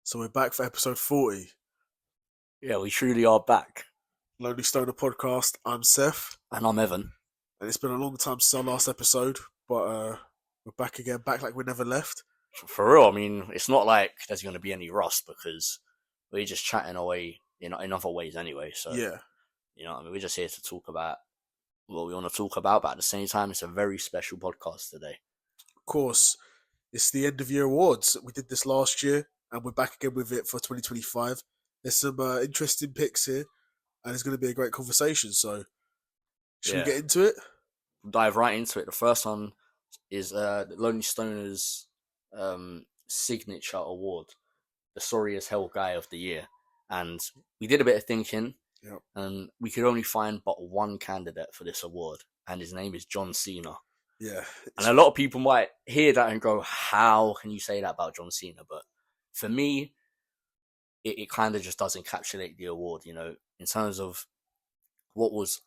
So we're back for episode 40. Yeah, we truly are back. Lonely Stoner podcast. I'm Seth. And I'm Evan. And it's been a long time since our last episode, but we're back again, back like we never left. For real, I mean, it's not like there's going to be any rust because we're just chatting away in other ways anyway. So, Yeah. I mean, we're just here to talk about what we want to talk about, but at the same time, it's a very special podcast today. Of course, it's the end of year awards. We did this last year, and we're back again with it for 2025. There's some interesting picks here, and it's going to be a great conversation. So, should we get into it? Dive right into it. The first one is the Lonely Stoner's signature award, the Sorry as Hell Guy of the Year. And we did a bit of thinking, and we could only find but one candidate for this award, and his name is John Cena. Yeah. And a lot of people might hear that and go, how can you say that about John Cena? But for me, it kind of just does encapsulate the award, in terms of what was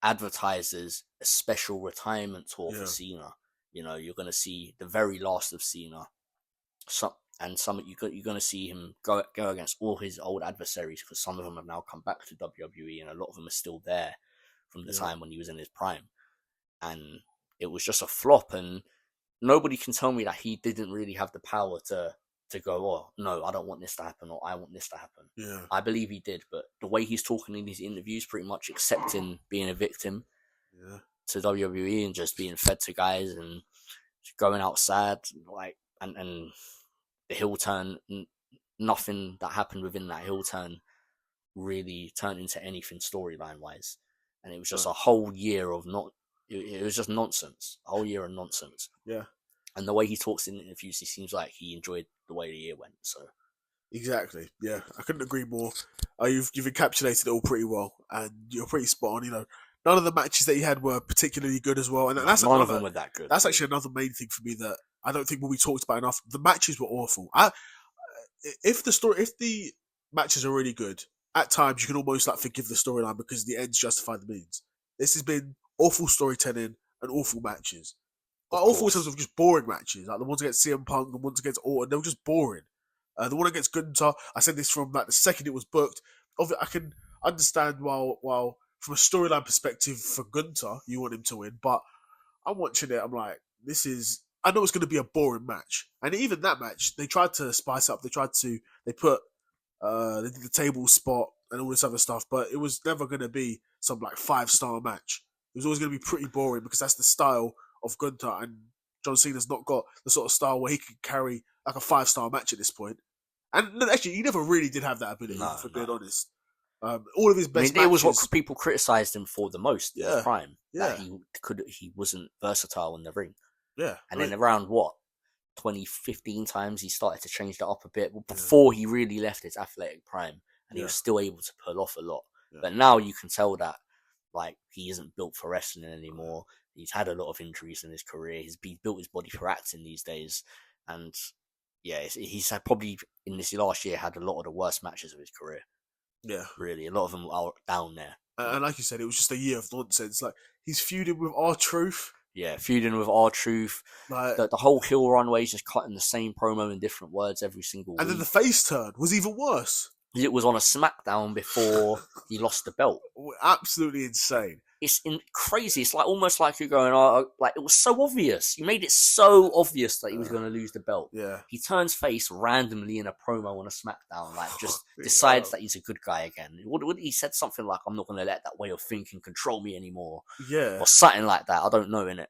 advertised as a special retirement tour for Cena. You're going to see the very last of Cena. You're going to see him go against all his old adversaries, because some of them have now come back to WWE and a lot of them are still there from the time when he was in his prime. And it was just a flop, and nobody can tell me that he didn't really have the power to go, oh, no, I don't want this to happen, or I want this to happen. Yeah. I believe he did, but the way he's talking in these interviews, pretty much accepting being a victim to WWE and just being fed to guys and going outside, and the heel turn, nothing that happened within that heel turn really turned into anything storyline-wise. And it was just a whole year of it was just nonsense. A whole year of nonsense. Yeah. And the way he talks in interviews, he seems like he enjoyed the way the year went. So exactly, yeah, I couldn't agree more. You've encapsulated it all pretty well, and you're pretty spot on. None of the matches that he had were particularly good as well, and none of them were that good. That's actually another main thing for me that I don't think will be talked about enough. The matches were awful. If the matches are really good, at times you can almost forgive the storyline because the ends justify the means. This has been awful storytelling and awful matches. Awful in terms of just boring matches, like the ones against CM Punk, the ones against Orton, they were just boring. The one against Gunther, I said this from the second it was booked. I can understand while from a storyline perspective for Gunther, you want him to win, but I'm watching it, I'm like, I know it's going to be a boring match. And even that match, they tried to spice up, they did the table spot and all this other stuff, but it was never going to be some 5-star match. It was always going to be pretty boring because that's the style of Gunther, and John Cena's not got the sort of style where he can carry a 5-star match at this point. And actually, he never really did have that ability, being honest. All of his best matches... It was what people criticised him for the most in his prime. Yeah. That he wasn't versatile in the ring. Yeah. And then around 2015 times, he started to change that up a bit before he really left his athletic prime, and he was still able to pull off a lot. Yeah. But now you can tell that he isn't built for wrestling anymore. He's had a lot of injuries in his career. He's built his body for acting these days. And he's had probably in this last year had a lot of the worst matches of his career. Yeah. Really. A lot of them are down there. And like you said, it was just a year of nonsense. He's feuding with R-Truth. Yeah, feuding with R-Truth. The whole heel runway is just cutting the same promo in different words every single week. And then the face turn was even worse. It was on a SmackDown before he lost the belt. Absolutely insane. It's crazy. It's almost like you're going, it was so obvious. You made it so obvious that he was going to lose the belt. Yeah. He turns face randomly in a promo on a SmackDown, decides that he's a good guy again. He said something like, I'm not going to let that way of thinking control me anymore. Yeah. Or something like that. I don't know, innit?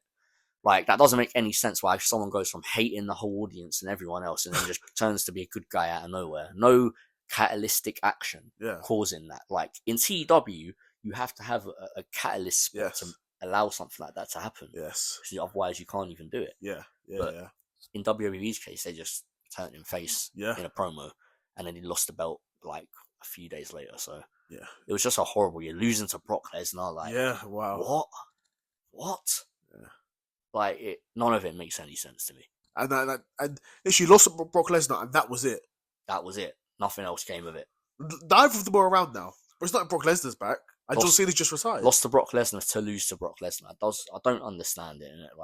That doesn't make any sense why someone goes from hating the whole audience and everyone else and then just turns to be a good guy out of nowhere. No catalytic action causing that. In TW, you have to have a catalyst spot to allow something like that to happen. Yes. Otherwise, you can't even do it. Yeah. In WWE's case, they just turned him face in a promo, and then he lost the belt a few days later. So it was just a horrible year. Losing to Brock Lesnar, wow. What? Yeah. None of it makes any sense to me. And she lost to Brock Lesnar, and that was it. That was it. Nothing else came of it. Neither of them are around now. But it's not like Brock Lesnar's back. And John Cena's just retired. Lost to Brock Lesnar to lose to Brock Lesnar. I don't understand it. Innit?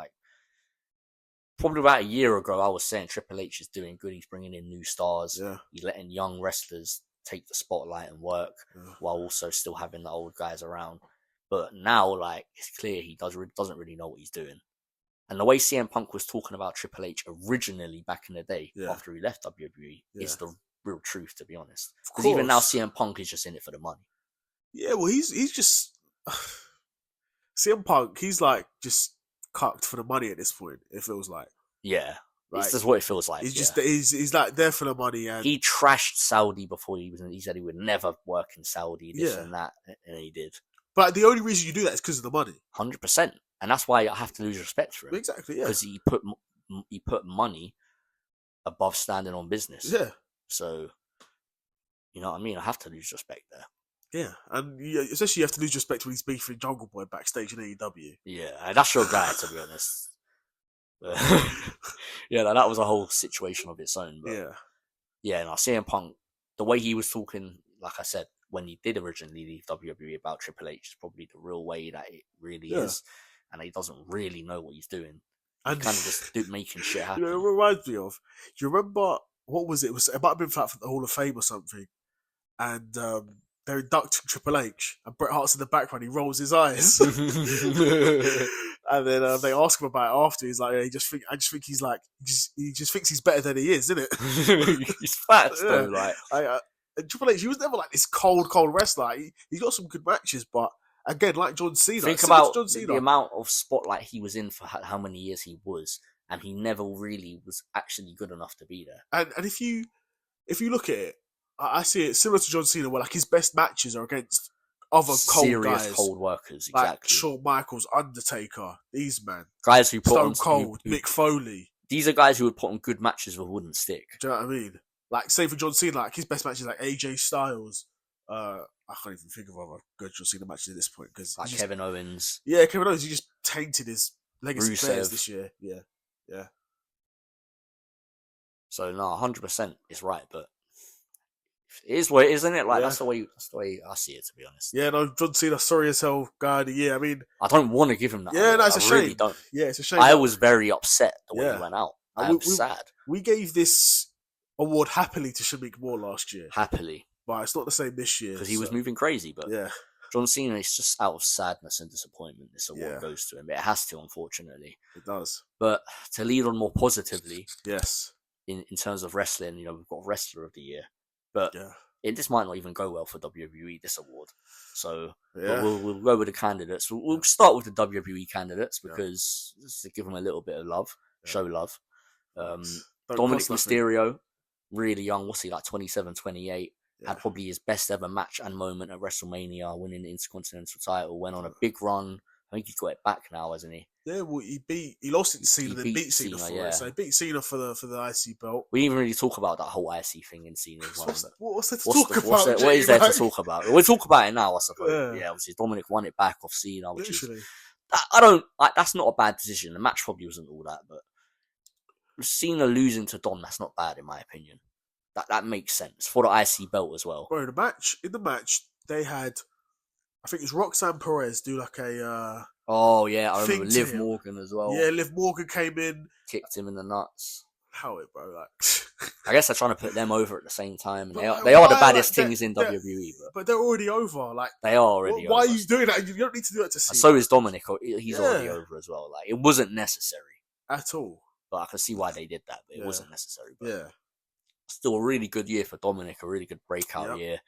probably about a year ago, I was saying Triple H is doing good. He's bringing in new stars. Yeah. He's letting young wrestlers take the spotlight and work while also still having the old guys around. But now, like, it's clear he doesn't really know what he's doing. And the way CM Punk was talking about Triple H originally back in the day after he left WWE is the real truth, to be honest. Because even now, CM Punk is just in it for the money. Yeah, well, he's just CM Punk. He's like just cucked for the money at this point. It feels like. Yeah, like, it's just what it feels like. He's just he's like there for the money. And he trashed Saudi before he said he would never work in Saudi, this and that, and he did. But the only reason you do that is because of the money. 100%, and that's why I have to lose respect for him. Exactly, yeah. Because he put money above standing on business. Yeah. So, you know what I mean? I have to lose respect there. Yeah, and especially you have to lose respect when he's beefing Jungle Boy backstage in AEW. Yeah, that's your guy, to be honest. Yeah, that was a whole situation of its own. But yeah, no, CM Punk, the way he was talking, like I said, when he did originally leave WWE about Triple H is probably the real way that it really is, and he doesn't really know what he's doing. He's kind of just making shit happen. You know, it reminds me of, you remember, what was it? It might have been for the Hall of Fame or something, and they're inducting Triple H, and Bret Hart's in the background, he rolls his eyes. And then they ask him about it after. He's like, I just think he's like, he just thinks he's better than he is, isn't it? He's fat though, like. And Triple H, he was never like this cold wrestler. He's got some good matches, but again, like John Cena. Think about the amount of spotlight he was in for how many years he was, and he never really was actually good enough to be there. And if you look at it, I see it similar to John Cena, where like his best matches are against other serious cold workers, exactly. Like Shawn Michaels, Undertaker, these guys who put Stone Cold, Mick Foley. These are guys who would put on good matches but wouldn't stick. Do you know what I mean? Like, say for John Cena, like his best matches like AJ Styles. I can't even think of other good John Cena matches at this point because like Kevin Owens. Yeah, Kevin Owens. He just tainted his legacy affairs this year. Yeah. So no, 100% is right, but it is what it is, isn't it? Like that's the way I see it, to be honest. Yeah, no, John Cena, sorry as hell guy of the year. I mean, I don't want to give him that. Yeah, no, it's a shame. Really don't. Yeah, it's a shame. I was very upset the way he went out. I'm sad. We gave this award happily to Shamik Moore last year. Happily. But it's not the same this year. Because he was moving crazy, but yeah. John Cena is just out of sadness and disappointment this award goes to him. It has to, unfortunately. It does. But to lead on more positively, yes, in terms of wrestling, you know, we've got Wrestler of the Year. But this might not even go well for WWE, this award. So we'll go with the candidates. We'll start with the WWE candidates because just to give them a little bit of love, show love. Dominic Mysterio, really young, what's he, like 27, 28, had probably his best ever match and moment at WrestleMania, winning the Intercontinental title, went on a big run. I think he's got it back now, hasn't he? Yeah, well, he lost it to Cena, then beat Cena for it. So he beat Cena for the IC belt. We didn't really talk about that whole IC thing in Cena's one. What's there to talk about? What is there to talk about? We'll talk about it now, I suppose. Yeah, obviously Dominic won it back off Cena, which is that's not a bad decision. The match probably wasn't all that, but Cena losing to Dom, that's not bad in my opinion. That makes sense for the IC belt as well. Bro, in the match they had, I think it's Roxanne Perez do like a oh yeah, I remember Liv Morgan as well. Yeah, Liv Morgan came in, kicked him in the nuts. How it, bro? Like, I guess they're trying to put them over at the same time. And they are the baddest things in WWE, but they're already over. Like they are already. Why over. are you doing that? You don't need to do that to see. So is Dominic. He's already over as well. Like it wasn't necessary at all. But I can see why they did that. But it wasn't necessary. But still a really good year for Dominic. A really good breakout year.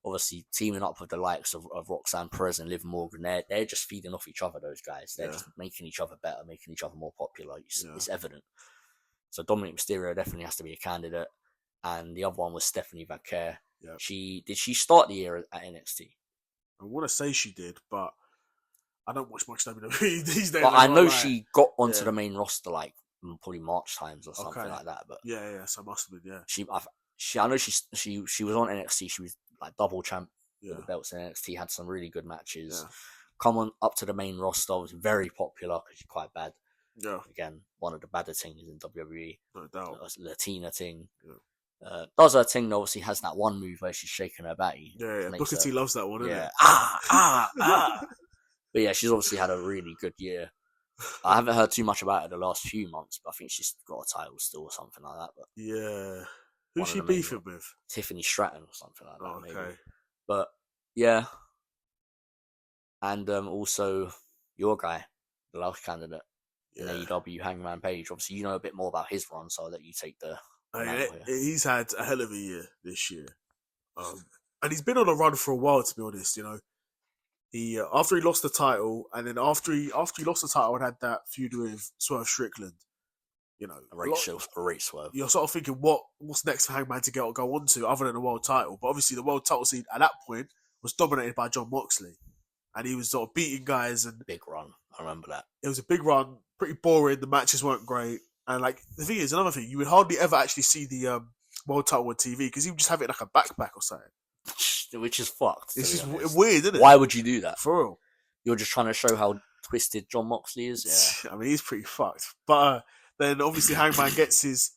Obviously, teaming up with the likes of Roxanne Perez and Liv Morgan, they're just feeding off each other. Those guys, they're just making each other better, making each other more popular. It's evident. So Dominic Mysterio definitely has to be a candidate, and the other one was Stephanie Vaquer. Yeah. Did she start the year at NXT? I want to say she did, but I don't watch much WWE these days. But I know she got onto the main roster like probably March times or something like that. But so must have been. I know she was on NXT. She was like double champ with the belts in NXT. Had some really good matches. Come on up to the main roster. Was very popular because she's quite bad. Yeah. Again, one of the better things in WWE. No doubt. Latina thing. Yeah. Does her thing, obviously has that one move where she's shaking her batty. Yeah. Booker T loves that one, isn't it? But yeah, she's obviously had a really good year. I haven't heard too much about her the last few months, but I think she's got a title still or something like that. But Yeah. Who's one of she the main beefing ones. with? Tiffany Stratton or something like that, Oh, maybe. okay. But yeah, and also your guy, the last candidate in Yeah. AEW, Hangman Page. Obviously, you know a bit more about his run, so I'll let you take the mantle here. He's had a hell of a year this year. And he's been on a run for a while, to be honest. You know, he after he lost the title, and then after he lost the title and had that feud with Swerve Strickland, you know, A great swerve. you're sort of thinking what's next for Hangman to go on to other than the world title. But obviously, the world title scene at that point was dominated by Jon Moxley, and he was sort of beating guys, and Big run. I remember that. it was a big run, pretty boring. The matches weren't great, and like the thing is, another thing, you would hardly ever actually see the world title on TV because he would just have it like a backpack or something. Which is fucked. It's just weird, isn't it? Why would you do that? For real. You're just trying to show how twisted Jon Moxley is? Yeah. I mean, he's pretty fucked. But then obviously Hangman gets his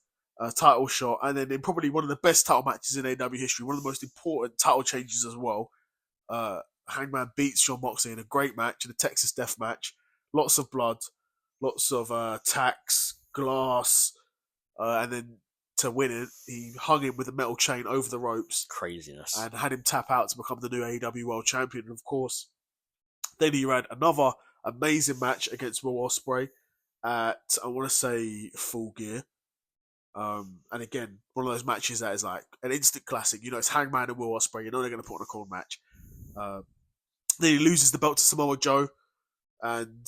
title shot, and then in probably one of the best title matches in AEW history, one of the most important title changes as well. Hangman beats Jon Moxley in a great match, in a Texas Death Match. Lots of blood, lots of tacks, glass, and then to win it, he hung him with a metal chain over the ropes. Craziness. And had him tap out to become the new AEW World Champion. And of course, then he ran another amazing match against Will Ospreay at, I want to say, Full Gear. And again, one of those matches that is like an instant classic. You know, it's Hangman and Will Ospreay. You know they're going to put on a cool match. Then he loses the belt to Samoa Joe. And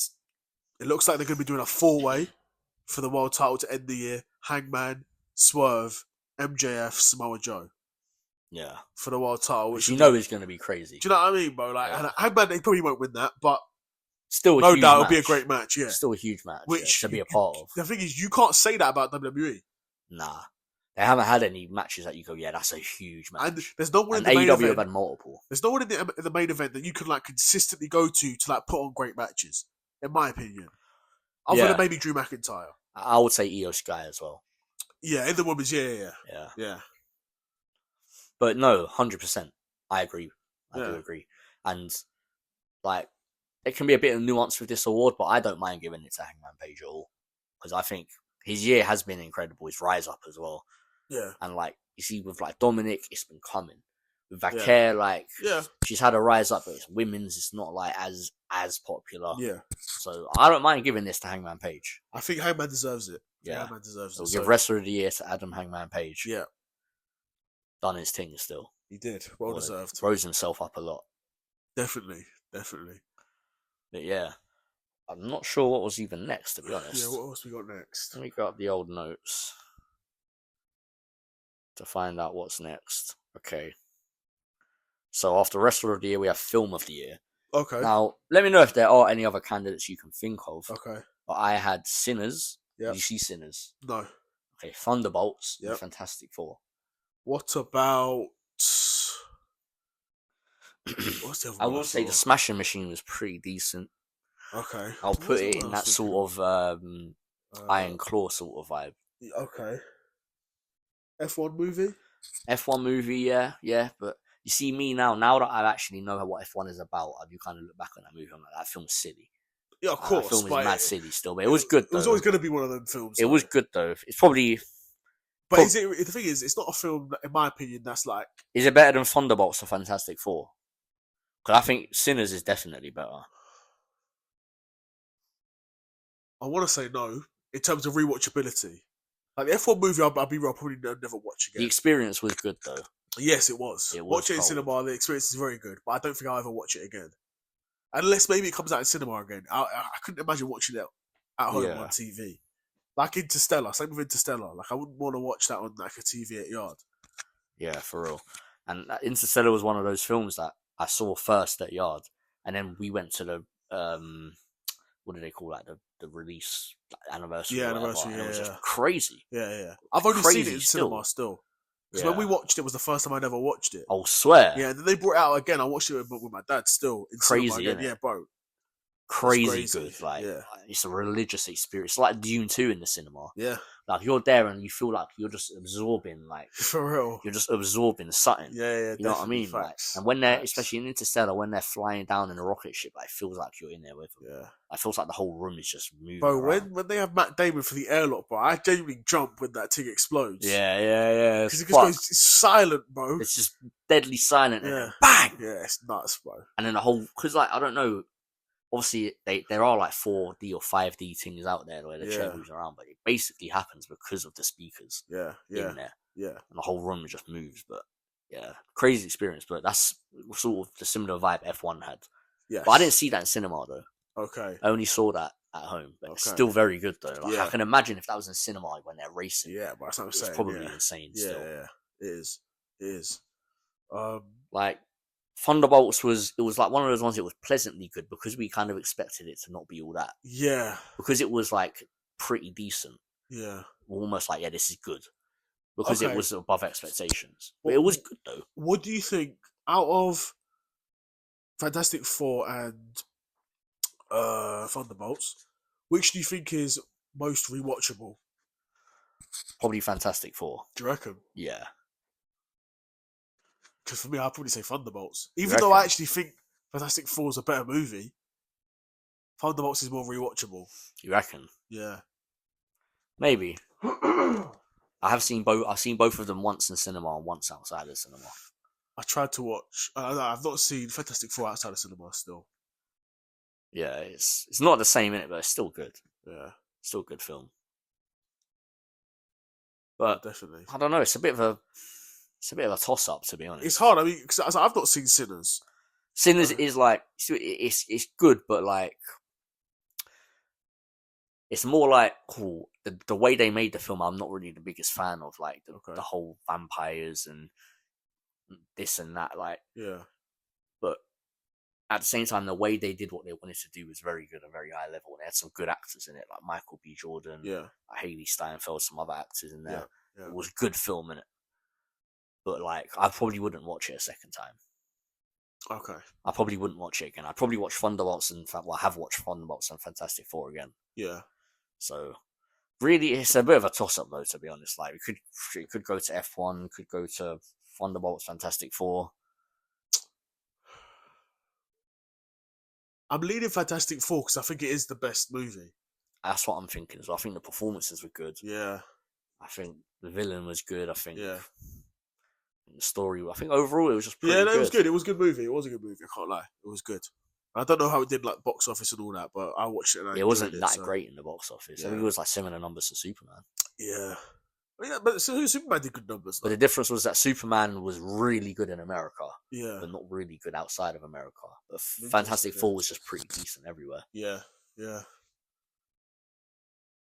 it looks like they're going to be doing a 4-way for the world title to end the year. Hangman, Swerve, MJF, Samoa Joe. Yeah. For the world title. Which you know is going to be crazy. Do you know what I mean, bro? Like, yeah. Hangman, they probably won't win that, but still no doubt it'll be a great match, yeah. Still a huge match, which to be a part of. The thing is, you can't say that about WWE. Nah. They haven't had any matches that you go, yeah, that's a huge match. And there's no one in the AEW main event. have had multiple. There's no one in the main event that you can like consistently go to like put on great matches, in my opinion. Other than maybe Drew McIntyre. I would say Io Sky as well. Yeah, in the women's, yeah. But no, 100%. I agree. I do agree. And like, it can be a bit of nuance with this award, but I don't mind giving it to Hangman Page at all. Because I think his year has been incredible. His rise up as well. Yeah. And like, you see with like Dominic, it's been coming. With Vaquer, she's had a rise up, but it's women's, it's not like as popular. Yeah. So I don't mind giving this to Hangman Page. I think Hangman deserves it. Yeah. Hangman deserves it. So give Wrestler of the Year to Adam Hangman Page. Yeah. Done his thing still. He did. Well deserved. Rose himself up a lot. Definitely. But yeah. I'm not sure what was even next, to be honest. Yeah, what else we got next? Let me go up the old notes to find out what's next. Okay. So after Wrestler of the Year, we have Film of the Year. Okay. Now, let me know if there are any other candidates you can think of. Okay. But I had Sinners. Yeah. Did you see Sinners? No. Okay, Thunderbolts. Yep. Fantastic Four. What about... What's the other I will say the Smashing Machine was pretty decent. Okay. I'll put it in that sort of Iron Claw sort of vibe. Okay. F1 movie? F1 movie, yeah. But you see me now that I actually know what F1 is about, I do kind of look back on that movie. I'm like, that film's silly. Yeah, of course. That film is mad silly still, but it was good though. It was always going to be one of them films. It was good though. It's probably... But is it? The thing is, it's not a film, in my opinion, that's like... Is it better than Thunderbolts or Fantastic Four? Because I think Sinners is definitely better. I want to say no, in terms of rewatchability. Like the F1 movie, I'll be real, I'll probably never watch again. The experience was good though. Yes, it was. Watch it in cinema, the experience is very good, but I don't think I'll ever watch it again. Unless maybe it comes out in cinema again. I couldn't imagine watching it at home on TV. Like Interstellar, same with Interstellar. Like I wouldn't want to watch that on like a TV at Yard. Yeah, for real. And Interstellar was one of those films that I saw first at Yard, and then we went to the what do they call that? The release anniversary. Yeah, anniversary. And it was just crazy. Yeah. I've only seen it in cinema still. Because when we watched it, was the first time I'd ever watched it. I'll swear. Yeah, and then they brought it out again. I watched it with my dad still in crazy, cinema again. Yeah, bro. crazy good. Like, Yeah. it's a religious experience. It's like Dune 2 in the cinema. Yeah. Like, you're there and you feel like you're just absorbing, like, For real. you're just absorbing something. Yeah, You know what I mean? Facts. Like, and when they're, Facts. especially in Interstellar, when they're flying down in a rocket ship, like, it feels like you're in there with them. Yeah. It feels like the whole room is just moving Bro, around. when they have Matt Damon for the airlock, bro, I genuinely jump when that thing explodes. Yeah. Because it just goes, it's silent, bro. It's just deadly silent, and Yeah. then bang! Yeah, it's nuts, bro. And then the whole, because, like, I don't know, obviously there are like 4D or 5D things out there where the chair moves around, but it basically happens because of the speakers in there. Yeah. And the whole room just moves. But yeah, crazy experience. But that's sort of the similar vibe F1 had. Yes. But I didn't see that in cinema though. Okay. I only saw that at home. But it's still very good though. Like, I can imagine if that was in cinema when they're racing. Yeah, but that's what I'm saying. It's probably insane still. Yeah, it is. Like, Thunderbolts was like one of those ones. It was pleasantly good because we kind of expected it to not be all that. Yeah, because it was like pretty decent. Yeah, almost like this is good because it was above expectations. But it was good though. What do you think out of Fantastic Four and Thunderbolts? Which do you think is most rewatchable? Probably Fantastic Four. Do you reckon? Yeah. Because for me, I'd probably say Thunderbolts. Even though I actually think Fantastic Four is a better movie, Thunderbolts is more rewatchable. You reckon? Yeah. Maybe. I've seen both of them once in cinema and once outside of cinema. I tried to watch. I've not seen Fantastic Four outside of cinema still. Yeah, it's not the same in it, but it's still good. Yeah, still a good film. But definitely, I don't know. It's a bit of a toss up, to be honest. It's hard. I mean, because I've not seen Sinners. Sinners is like it's good, but like it's more like cool. The way they made the film, I'm not really the biggest fan of. Like the whole vampires and this and that. Like but at the same time, the way they did what they wanted to do was very good and very high level. They had some good actors in it, like Michael B. Jordan, Haley Steinfeld, some other actors in there. It was a good film in it. But like, I probably wouldn't watch it a second time. Okay. I probably wouldn't watch it again. I'd probably watch Thunderbolts I have watched Thunderbolts and Fantastic Four again. Yeah. So really, it's a bit of a toss up though, to be honest. Like, it could go to F1, could go to Thunderbolts, Fantastic Four. I'm leaning Fantastic Four because I think it is the best movie. That's what I'm thinking. So I think the performances were good. Yeah. I think the villain was good. I think the story. I think overall it was just pretty good. It was good. It was a good movie. It was a good movie. I can't lie. It was good. I don't know how it did like box office and all that, but I watched it. And it wasn't that great in the box office. Yeah. I think it was like similar numbers to Superman. Yeah. I mean, but Superman did good numbers. But the difference was that Superman was really good in America, but not really good outside of America. But Fantastic Four was just pretty decent everywhere. Yeah.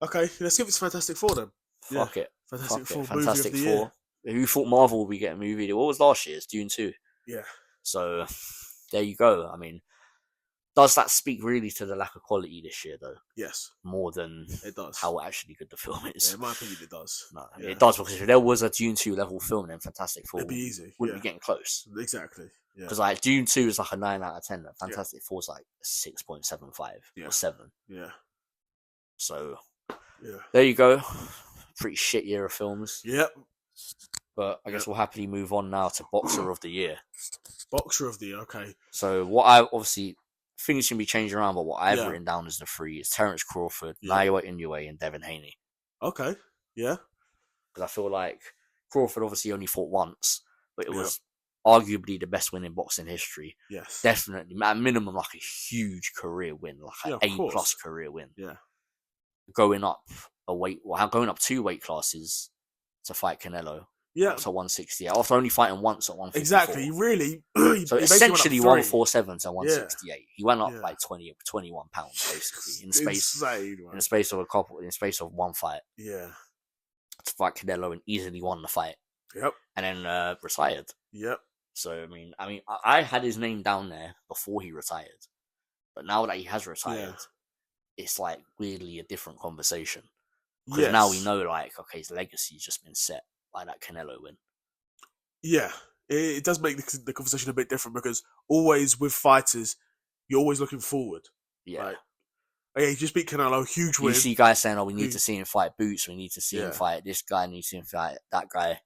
Okay, let's give it to Fantastic Four then. Fuck it. Fantastic Four. Fantastic movie of the Four. Year. Who thought Marvel would be getting a movie? What was last year's? Dune 2. Yeah. So there you go. I mean, does that speak really to the lack of quality this year, though? Yes. More than it does. How actually good the film is. Yeah, in my opinion, it does. No, it does, because if there was a Dune 2 level film, then Fantastic Four it'd be easy. Wouldn't be getting close. Exactly. Because like Dune 2 is like a 9 out of 10. And Fantastic Four is like a 6.75 or 7. Yeah. So there you go. Pretty shit year of films. Yep. But I guess we'll happily move on now to Boxer of the Year. Boxer of the Year, okay. So what I obviously things can be changed around, but what I've written down as the 3 is Terence Crawford, Naoya Inoue, and Devin Haney. Okay. Yeah. Because I feel like Crawford obviously only fought once, but it was arguably the best win in boxing history. Yes. Definitely. At minimum, like a huge career win, like an A+ career win. Yeah. Going up 2 weight classes to fight Canelo. Yeah. Up to 168. After only fighting once at 154. Exactly. So essentially 147 to 168. Yeah. He went up like 21 pounds basically in the space of one fight. Yeah. To fight Canelo and easily won the fight. Yep. And then retired. Yep. So I mean, I had his name down there before he retired, but now that he has retired, it's like weirdly a different conversation. Because now we know, like, okay, his legacy's just been set by that Canelo win. Yeah, it does make the conversation a bit different because always with fighters, you're always looking forward. Yeah. Like, yeah, he just beat Canelo, huge You win. see guys saying, "Oh, we need Huge. to see him fight Boots. We need to see him fight this guy. We need to see him fight that guy."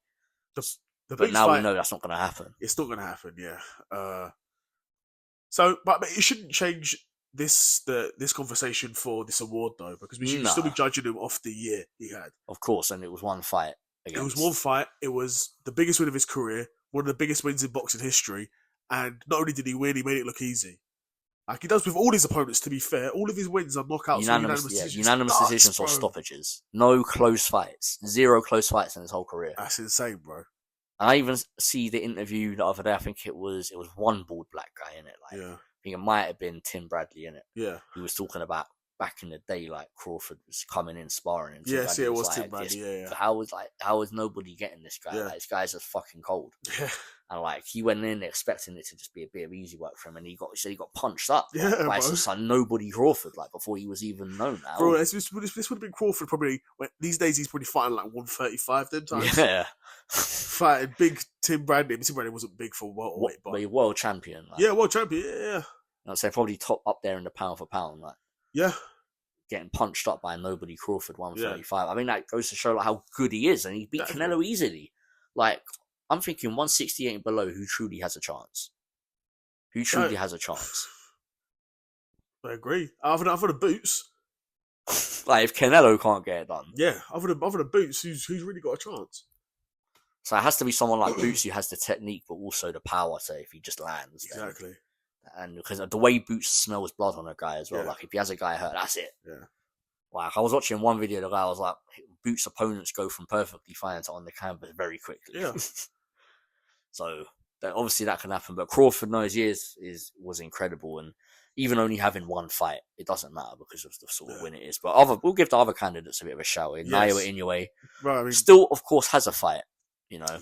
The But Boots now we fight, know that's not going to happen. it's not going to happen. Yeah. So, but it shouldn't change this conversation for this award though, because we should still be judging him off the year he had. Of course, and it was one fight. It was one fight. It was the biggest win of his career, one of the biggest wins in boxing history, and not only did he win, he made it look easy. Like he does with all his opponents. To be fair, all of his wins are knockouts, unanimous decisions. Unanimous decisions or stoppages. No close fights. 0 close fights in his whole career. That's insane, bro. And I even see the interview the other day. I think it was one bald black guy in it. Like, Yeah. I think it might have been Tim Bradley in it. Yeah. He was talking about back in the day, like Crawford was coming in sparring. And Yeah, see, it was like, Tim Bradley. Yeah. How is nobody getting this guy? Yeah. Like, this guy's just fucking cold. Yeah. And like he went in expecting it to just be a bit of easy work for him, and he got punched up. Yeah, like, by bro. just like nobody Crawford, like before he was even known. Now, bro, this would have been Crawford probably. These days he's probably fighting like 135 then times. Yeah, fighting big Tim Bradley. Tim Bradley wasn't big for welterweight, but he's world champion. Like, yeah, world champion. Yeah. I'd say probably top up there in the pound for pound. Like, yeah, getting punched up by nobody Crawford 135. Yeah. I mean, that goes to show like how good he is, and he beat Canelo easily. Like, I'm thinking 168 and below, who truly has a chance? Who truly has a chance? I agree. Other than Boots. Like, if Canelo can't get it done. Yeah, other than Boots, who's really got a chance? So it has to be someone like Boots who has the technique, but also the power to, if he just lands. Exactly. And because the way Boots smells blood on a guy as well. Yeah. Like, if he has a guy hurt, that's it. Yeah. Like, I was watching one video, the guy was like, Boots' opponents go from perfectly fine to on the canvas very quickly. Yeah. So obviously that can happen, but Crawford knows he was incredible, and even only having one fight, it doesn't matter because of the sort of win it is. But we'll give the other candidates a bit of a shout. Naoya Inoue still, of course, has a fight. You know,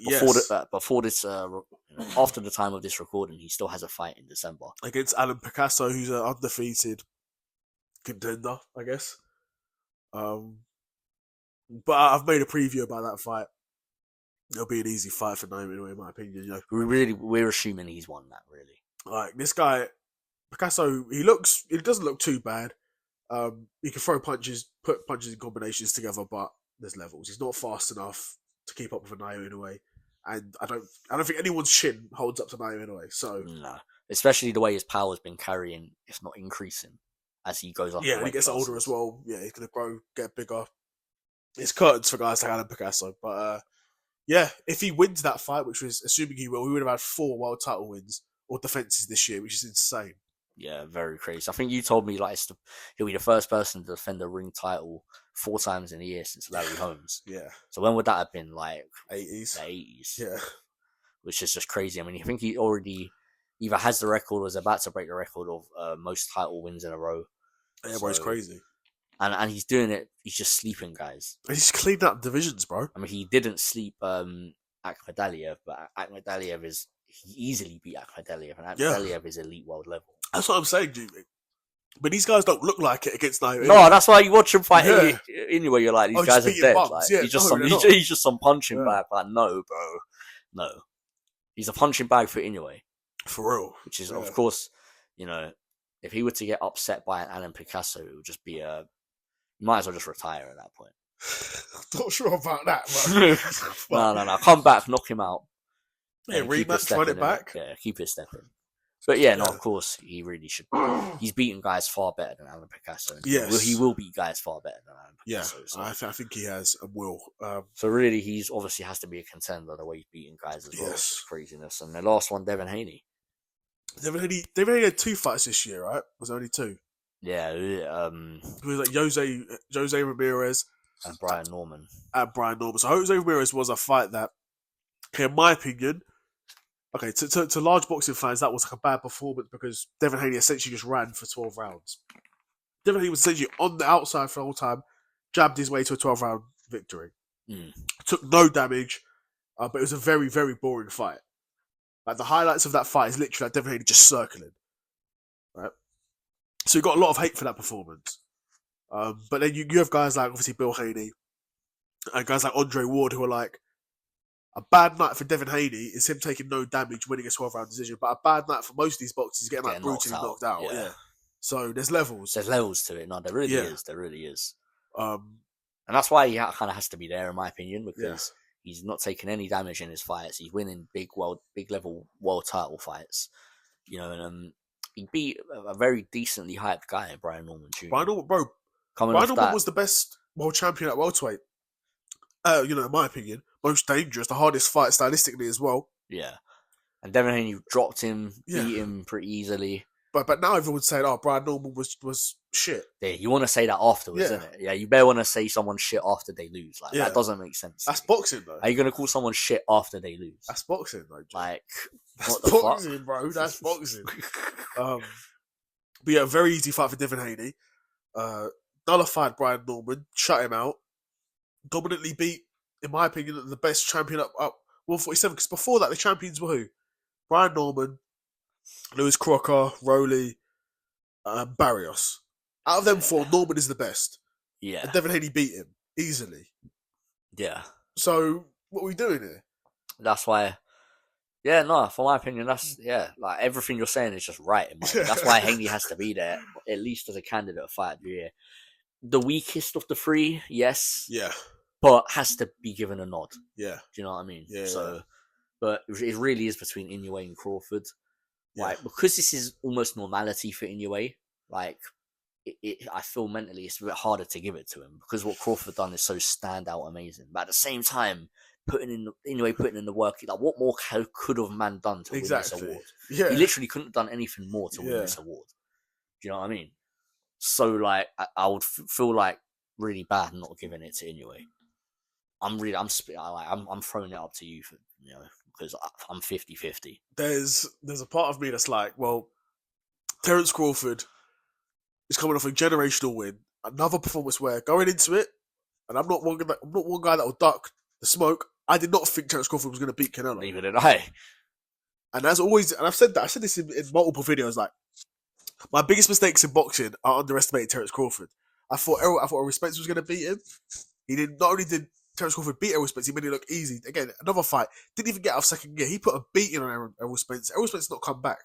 before this, after the time of this recording, he still has a fight in December against Alan Picasso, who's an undefeated contender, I guess. But I've made a preview about that fight. It'll be an easy fight for Naoya, in my opinion. You know, we're assuming he's won that. Really, like this guy, Picasso. He doesn't look too bad. He can throw punches, put punches in combinations together, but there's levels. He's not fast enough to keep up with Naoya Inoue, and I don't think anyone's chin holds up to Naoya Inoue. So no, especially the way his power's been carrying, if not increasing, as he goes up. Yeah, and he gets older as well. Yeah, he's gonna grow, get bigger. It's curtains for guys like Alan Picasso, but yeah, if he wins that fight, which was assuming he will, we would have had 4 world title wins or defenses this year, which is insane. Yeah, very crazy. I think you told me like he'll be the first person to defend a ring title 4 times in a year since Larry Holmes. Yeah. So when would that have been? Like 80s. The 80s. Yeah. Which is just crazy. I mean, I think he already either has the record or is about to break the record of most title wins in a row. Yeah, bro, it's crazy. And he's doing it. He's just sleeping guys. He's cleaned up divisions, bro. I mean, he didn't sleep Akhmadaliev, but Akhmadaliev he easily beat Akhmadaliev, and Akhmadaliev is elite world level. That's what I'm saying, Jimmy. But these guys don't look like it against Naoya. No, that's why you watch him fight anyway. You're like, these guys are dead. Like, he's just some punching bag. Like, no, bro, no. He's a punching bag for Inoue. For real. Which is, of course, you know, if he were to get upset by an Alan Picasso, it would just be you might as well just retire at that point. I'm not sure about that, bro. No. Come back, knock him out. Yeah, rematch, run it back. Yeah, keep it stepping. But yeah, no, of course, he really should. He's beaten guys far better than Alan Picasso. Yes. He will beat guys far better than Alan Picasso. Yeah, so. I think he has and will. So really, he's obviously has to be a contender the way he's beating guys as well. Yes. Craziness. And the last one, Devin Haney. Devin Haney had 2 fights this year, right? Was there only 2? Yeah. It was like Jose Ramirez and Brian Norman. So Jose Ramirez was a fight that, in my opinion, okay, to large boxing fans, that was like a bad performance because Devin Haney essentially just ran for 12 rounds. Devin Haney was essentially on the outside for the whole time, jabbed his way to a 12-round victory. Took no damage, but it was a very, very boring fight. Like, the highlights of that fight is literally like Devin Haney just circling. Right? So he got a lot of hate for that performance. But then you have guys like, obviously, Bill Haney, and guys like Andre Ward who are like, a bad night for Devin Haney is him taking no damage, winning a 12-round decision. But a bad night for most of these boxers is getting like brutally knocked out. Yeah. So there's levels. There's levels to it. No, there really Yeah. is. There really is. Um, And that's why he kind of has to be there, in my opinion, yeah. because he's not taking any damage in his fights. He's winning big level world title fights. You know, and he beat a very decently hyped guy, Brian Norman Jr. Brian Norman, bro. Coming Brian off Norman that, was the best world champion at welterweight. You know, in my opinion, most dangerous, the hardest fight stylistically as well. yeah. And Devin Haney dropped him, Yeah. beat him pretty easily. But now everyone's saying, "Oh, Brian Norman was shit." Yeah, you want to say that afterwards, Yeah. isn't it? Yeah, you better want to say someone shit after they lose. Like Yeah. that doesn't make sense. That's boxing, though. Are you gonna call someone shit after they lose? That's boxing, though. Jay. Like That's what the boxing, fuck? bro. That's boxing. But yeah, very easy fight for Devin Haney. Nullified Brian Norman, shut him out. Dominantly beat, in my opinion, the best champion up 147. Because before that, the champions were who? Brian Norman, Lewis Crocker, Rowley, Barrios. Out of them four, Norman is the best. Yeah, And Devin Haney beat him easily. yeah. So what are we doing here? That's why. Yeah, no. For my opinion, that's like everything you're saying is just right. In my opinion. That's why Haney has to be there, at least as a candidate of fight of the year. The weakest of the three, yes, Yeah, but has to be given a nod. yeah, Do you know what I mean? Yeah, So, yeah. but it really is between Inoue and Crawford. yeah. Like, because this is almost normality for Inoue, like, I feel mentally it's a bit harder to give it to him because what Crawford done is so standout amazing. But at the same time, putting in the work, like, what more could have man done to win this award? Yeah, He literally couldn't have done anything more to win Yeah. this award. Do you know what I mean? So, like, I would feel like really bad not giving it to Inoue. I'm throwing it up to you, for, because I'm 50-50. There's a part of me that's like, well, Terence Crawford is coming off a generational win, another performance where going into it, and I'm not one guy that will duck the smoke. I did not think Terence Crawford was going to beat Canelo. Neither did I. And as always, and I've said this in multiple videos, like, my biggest mistakes in boxing are underestimating Terence Crawford. I thought Errol Spence was going to beat him. He did. Not only did Terence Crawford beat Errol Spence, he made it look easy. Again, another fight. Didn't even get out of second gear. He put a beating on Errol Spence. Errol Spence not come back.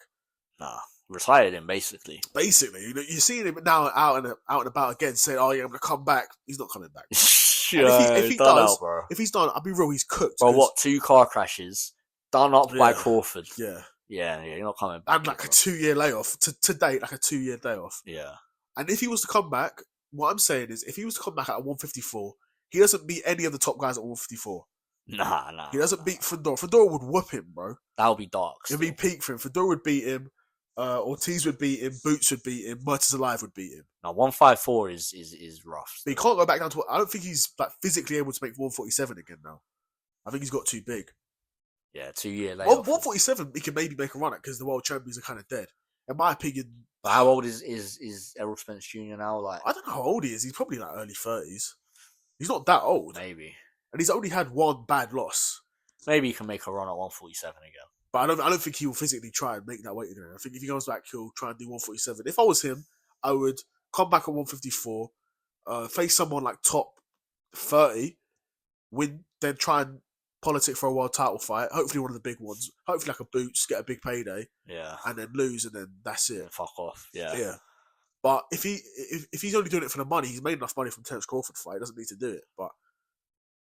Nah, retired him basically. Basically, you're seeing him now out and about again, saying, "Oh yeah, I'm going to come back." He's not coming back. If he does, bro. if he's done, I'll be real. He's cooked. Bro, what? 2 car crashes done up by Crawford. Yeah. Yeah, you're not coming back. And like a 2-year layoff to date, like a 2-year layoff. Yeah. And if he was to come back, what I'm saying is, if he was to come back at 154, he doesn't beat any of the top guys at 154. Nah. He doesn't beat Fedor. Fedor would whoop him, bro. That would be dark. It'd be peak for him. Fedor would beat him. Ortiz would beat him. Boots would beat him. Murta's Alive would beat him. Now 154 is rough. But he can't go back down to. I don't think he's like physically able to make 147 again now. I think he's got too big. Yeah, 2 year later. 147, he can maybe make a run at because the world champions are kind of dead. In my opinion. But how old is Errol Spence Jr. now? Like, I don't know how old he is. He's probably like early 30s. He's not that old. Maybe. And he's only had one bad loss. Maybe he can make a run at 147 again. But I don't think he will physically try and make that weight again. I think if he goes back, he'll try and do 147. If I was him, I would come back at 154, face someone like top 30, win, then try and politic for a world title fight. Hopefully one of the big ones. Hopefully like a Boots, get a big payday. Yeah. And then lose, and then that's it. Yeah, fuck off. Yeah. Yeah. But if he's only doing it for the money, he's made enough money from Terence Crawford fight. He doesn't need to do it. But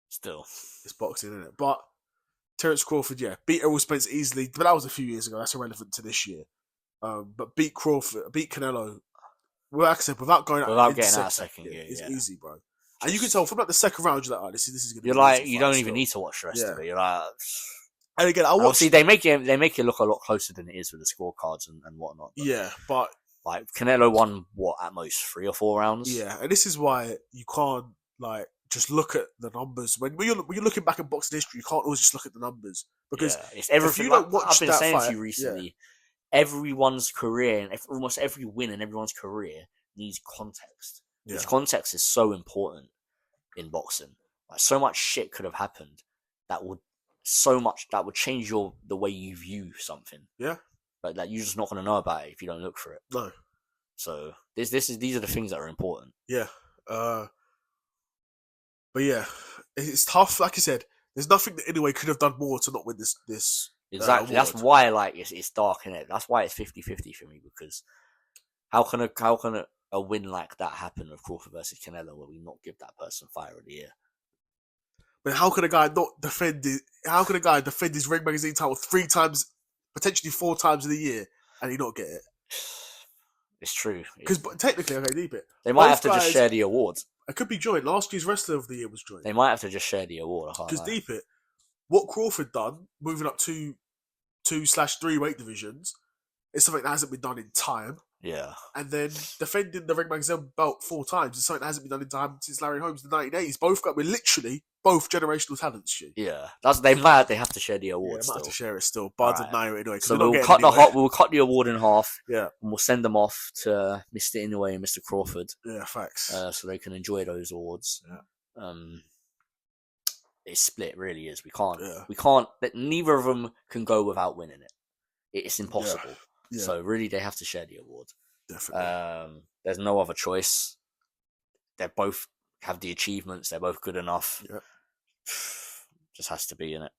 still, it's boxing, isn't it? But Terence Crawford, yeah, beat Errol Spence easily. But that was a few years ago. That's irrelevant to this year. But beat Canelo. Well, like I said, without getting out second gear, it's easy, bro. And you can tell from like the second round, you're like, oh, this is going to be. You're like, you don't even need to watch the rest of it. You're like, and again, obviously they make it look a lot closer than it is with the scorecards and whatnot. But, yeah, but like Canelo won at most 3 or 4 rounds. Yeah, and this is why you can't like just look at the numbers when you're looking back at boxing history. You can't always just look at the numbers because it's everything. If you don't watch I've been saying fight, to you recently, everyone's career and almost every win in everyone's career needs context. Because context is so important in boxing. Like, so much shit could have happened that would change the way you view something. Yeah. But that you're just not going to know about it if you don't look for it. No. So these are the things that are important. Yeah. But yeah, it's tough. Like I said, there's nothing that Inoue could have done more to not win this. Exactly. That's why it's dark, innit? That's why it's 50-50 for me, because How can a win like that happen with Crawford versus Canelo where we not give that person fighter of the year? But how can a guy not defend it? How can a guy defend his Ring Magazine title 3 times, potentially 4 times in a year, and he not get it? It's true. Because technically, okay, deep it. They might Both have to just guys- share the awards. It could be joint. Last year's Wrestler of the Year was joint. They might have to just share the award. Because deep it, what Crawford done, moving up 2/3 weight divisions, is something that hasn't been done in time. Yeah. And then defending the Ring Magazine belt 4 times is something that hasn't been done in time since Larry Holmes in the 1980s. We're literally both generational talents, Stu. Yeah. They have to share the award Might still. have to share it still. Bud and Naoya anyway. So we'll cut the award in half. Yeah. And we'll send them off to Mr. Inoue and Mr. Crawford. Yeah, facts. So they can enjoy those awards. Yeah. It's split, it really is. We can't. Neither of them can go without winning it. It's impossible. Yeah. So really, they have to share the award. Definitely. There's no other choice. They both have the achievements. They're both good enough. Yeah. Just has to be in it.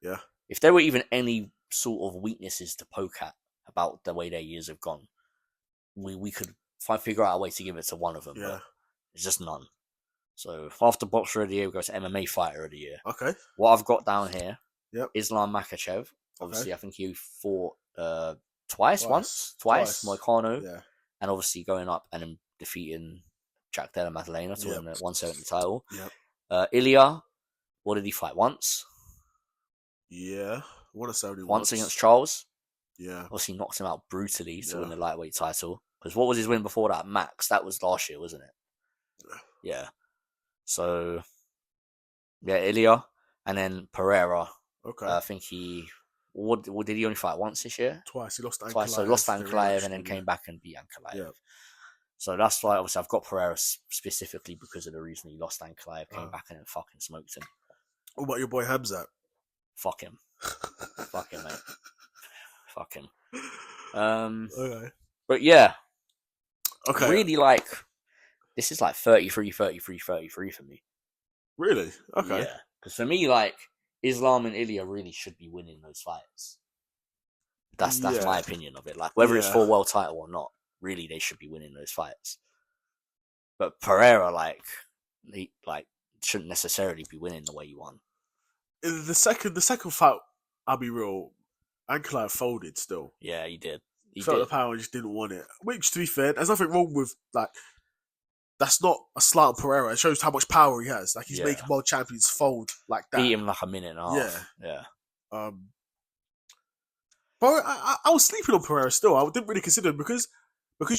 Yeah. If there were even any sort of weaknesses to poke at about the way their years have gone, we could figure out a way to give it to one of them. Yeah. But there's just none. So after Boxer of the Year, we go to MMA Fighter of the Year. Okay. What I've got down here, Yep. Islam Makhachev. Obviously, Okay. I think he fought twice, Moicano, Yeah. and obviously going up and then defeating Jack Della Maddalena to win the 170 title. Yep. Ilya, what did he fight? Once? Yeah. I want to say Once against Charles. Yeah. Obviously knocked him out brutally to win the lightweight title. Because what was his win before that? Max. That was last year, wasn't it? Yeah. So, yeah, Ilya. And then Pereira. Okay. I think he... What did he only fight once this year? Twice. He lost to Ankalaev. Twice. So lost to Ankalaev and then came back and beat Ankalaev. Yeah. So that's why, obviously, I've got Pereira specifically because of the reason he lost to Ankalaev, came back and then fucking smoked him. What about your boy Hamzat? Fuck him. Fuck him, mate. Fuck him. Okay. But yeah. Okay. Really, like, this is like 33 for me. Really? Okay. Yeah. Because for me, like, Islam and Ilya really should be winning those fights. That's my opinion of it. Like, whether it's for a world title or not, really they should be winning those fights. But Pereira, he shouldn't necessarily be winning the way he won. The second fight, I'll be real, Ankalaev folded still. Yeah, he did. He felt did. the power and just didn't want it. Which, to be fair, there's nothing wrong with, like, that's not a slight on Pereira. It shows how much power he has. Like, he's making world champions fold like that. Beat him like a minute and a half. Yeah. But I was sleeping on Pereira still. I didn't really consider him because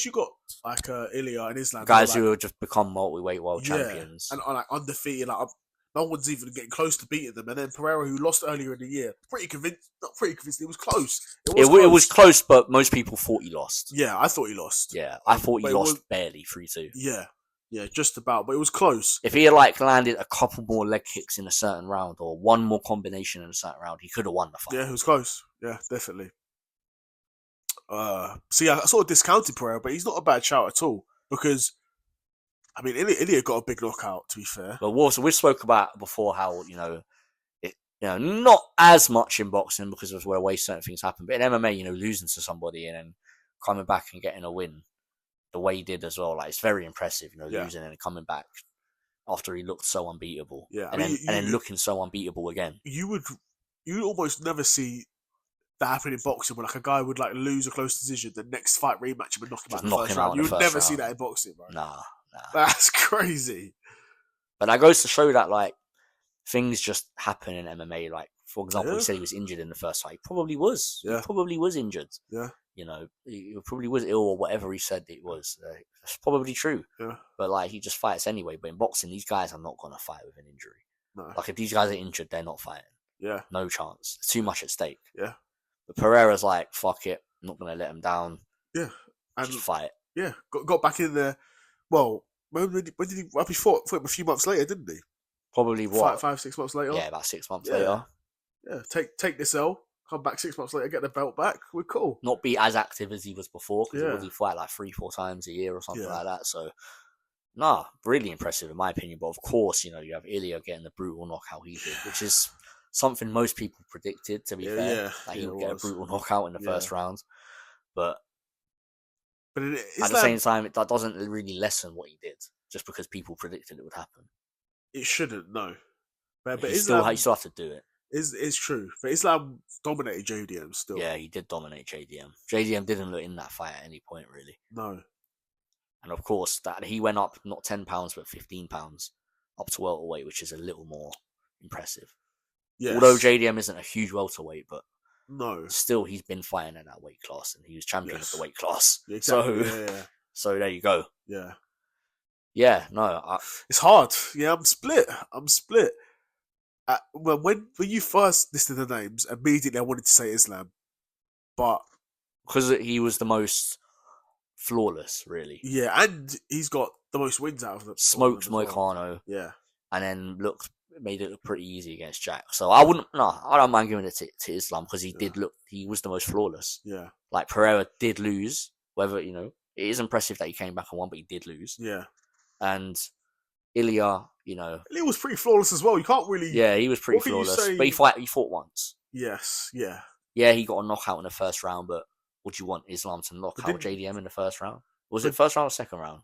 you got like Ilya and Islam guys who have just become multi-weight world champions and are like undefeated. Like, no one's even getting close to beating them. And then Pereira, who lost earlier in the year, not pretty convinced. It was close. It was close, but most people thought he lost. Yeah, I thought he lost. Yeah, I thought he lost barely 3-2. Yeah, just about, but it was close. If he had landed a couple more leg kicks in a certain round or one more combination in a certain round, he could have won the fight. Yeah, it was close. Yeah, definitely. So yeah, I sort of discounted Pereira, but he's not a bad shout at all because, I mean, Ilya got a big knockout. To be fair, but we spoke about before how not as much in boxing because of where certain things happen, but in MMA, losing to somebody and then coming back and getting a win. The way he did as well, it's very impressive, losing and coming back after he looked so unbeatable. Yeah, and then looking so unbeatable again. You would almost never see that happen in boxing, where a guy would lose a close decision, the next fight rematch him and knock him out in the first round. You would never see that in boxing, bro. Nah. That's crazy. But that goes to show that things just happen in MMA. For example, he said he was injured in the first fight. He probably was. Yeah. He probably was injured. Yeah. He probably was ill or whatever he said it was. That's probably true. Yeah. But he just fights anyway. But in boxing, these guys are not going to fight with an injury. No. If these guys are injured, they're not fighting. Yeah. No chance. There's too much at stake. Yeah. But Pereira's fuck it. I'm not going to let him down. Yeah. And just fight. Yeah. Got back in there. Well, when did he? Well, he fought him a few months later, didn't he? Probably what? 5-6 months later. Yeah, about 6 months later. Yeah. Take this L. Come back 6 months later, get the belt back. We're cool. Not be as active as he was before because he would fight 3-4 times a year or something like that. So, really impressive in my opinion. But of course, you have Ilya getting the brutal knockout he did, which is something most people predicted. To be fair, he would get a brutal knockout in the first round. But But At the Islam, same time, that doesn't really lessen what he did just because people predicted it would happen. it shouldn't. No, but He still Islam have to do it. is true. But Islam dominated JDM still. Yeah, he did dominate JDM. JDM didn't look in that fight at any point really. No. And of course, that he went up not £10 but £15 up to welterweight, which is a little more impressive. Yes. Although JDM isn't a huge welterweight, but no, still he's been fighting in that weight class, and he was champion of the weight class. Yeah, exactly. So, so there you go. Yeah, yeah. No, it's hard. Yeah, I'm split. Well, when you first listed the names, immediately I wanted to say Islam, but because he was the most flawless, really. Yeah, and he's got the most wins out of them. Smoked Moicano. Well. Yeah, and then made it look pretty easy against Jack. So I don't mind giving it to Islam because he was the most flawless. Yeah. Like Pereira did lose, whether, it is impressive that he came back and won, but he did lose. Yeah. And Ilya, Ilya was pretty flawless as well. You can't really. Yeah, he was pretty flawless. But he fought once. Yes, yeah. Yeah, he got a knockout in the first round, but would you want Islam to knock out JDM in the first round? Was it first round or second round?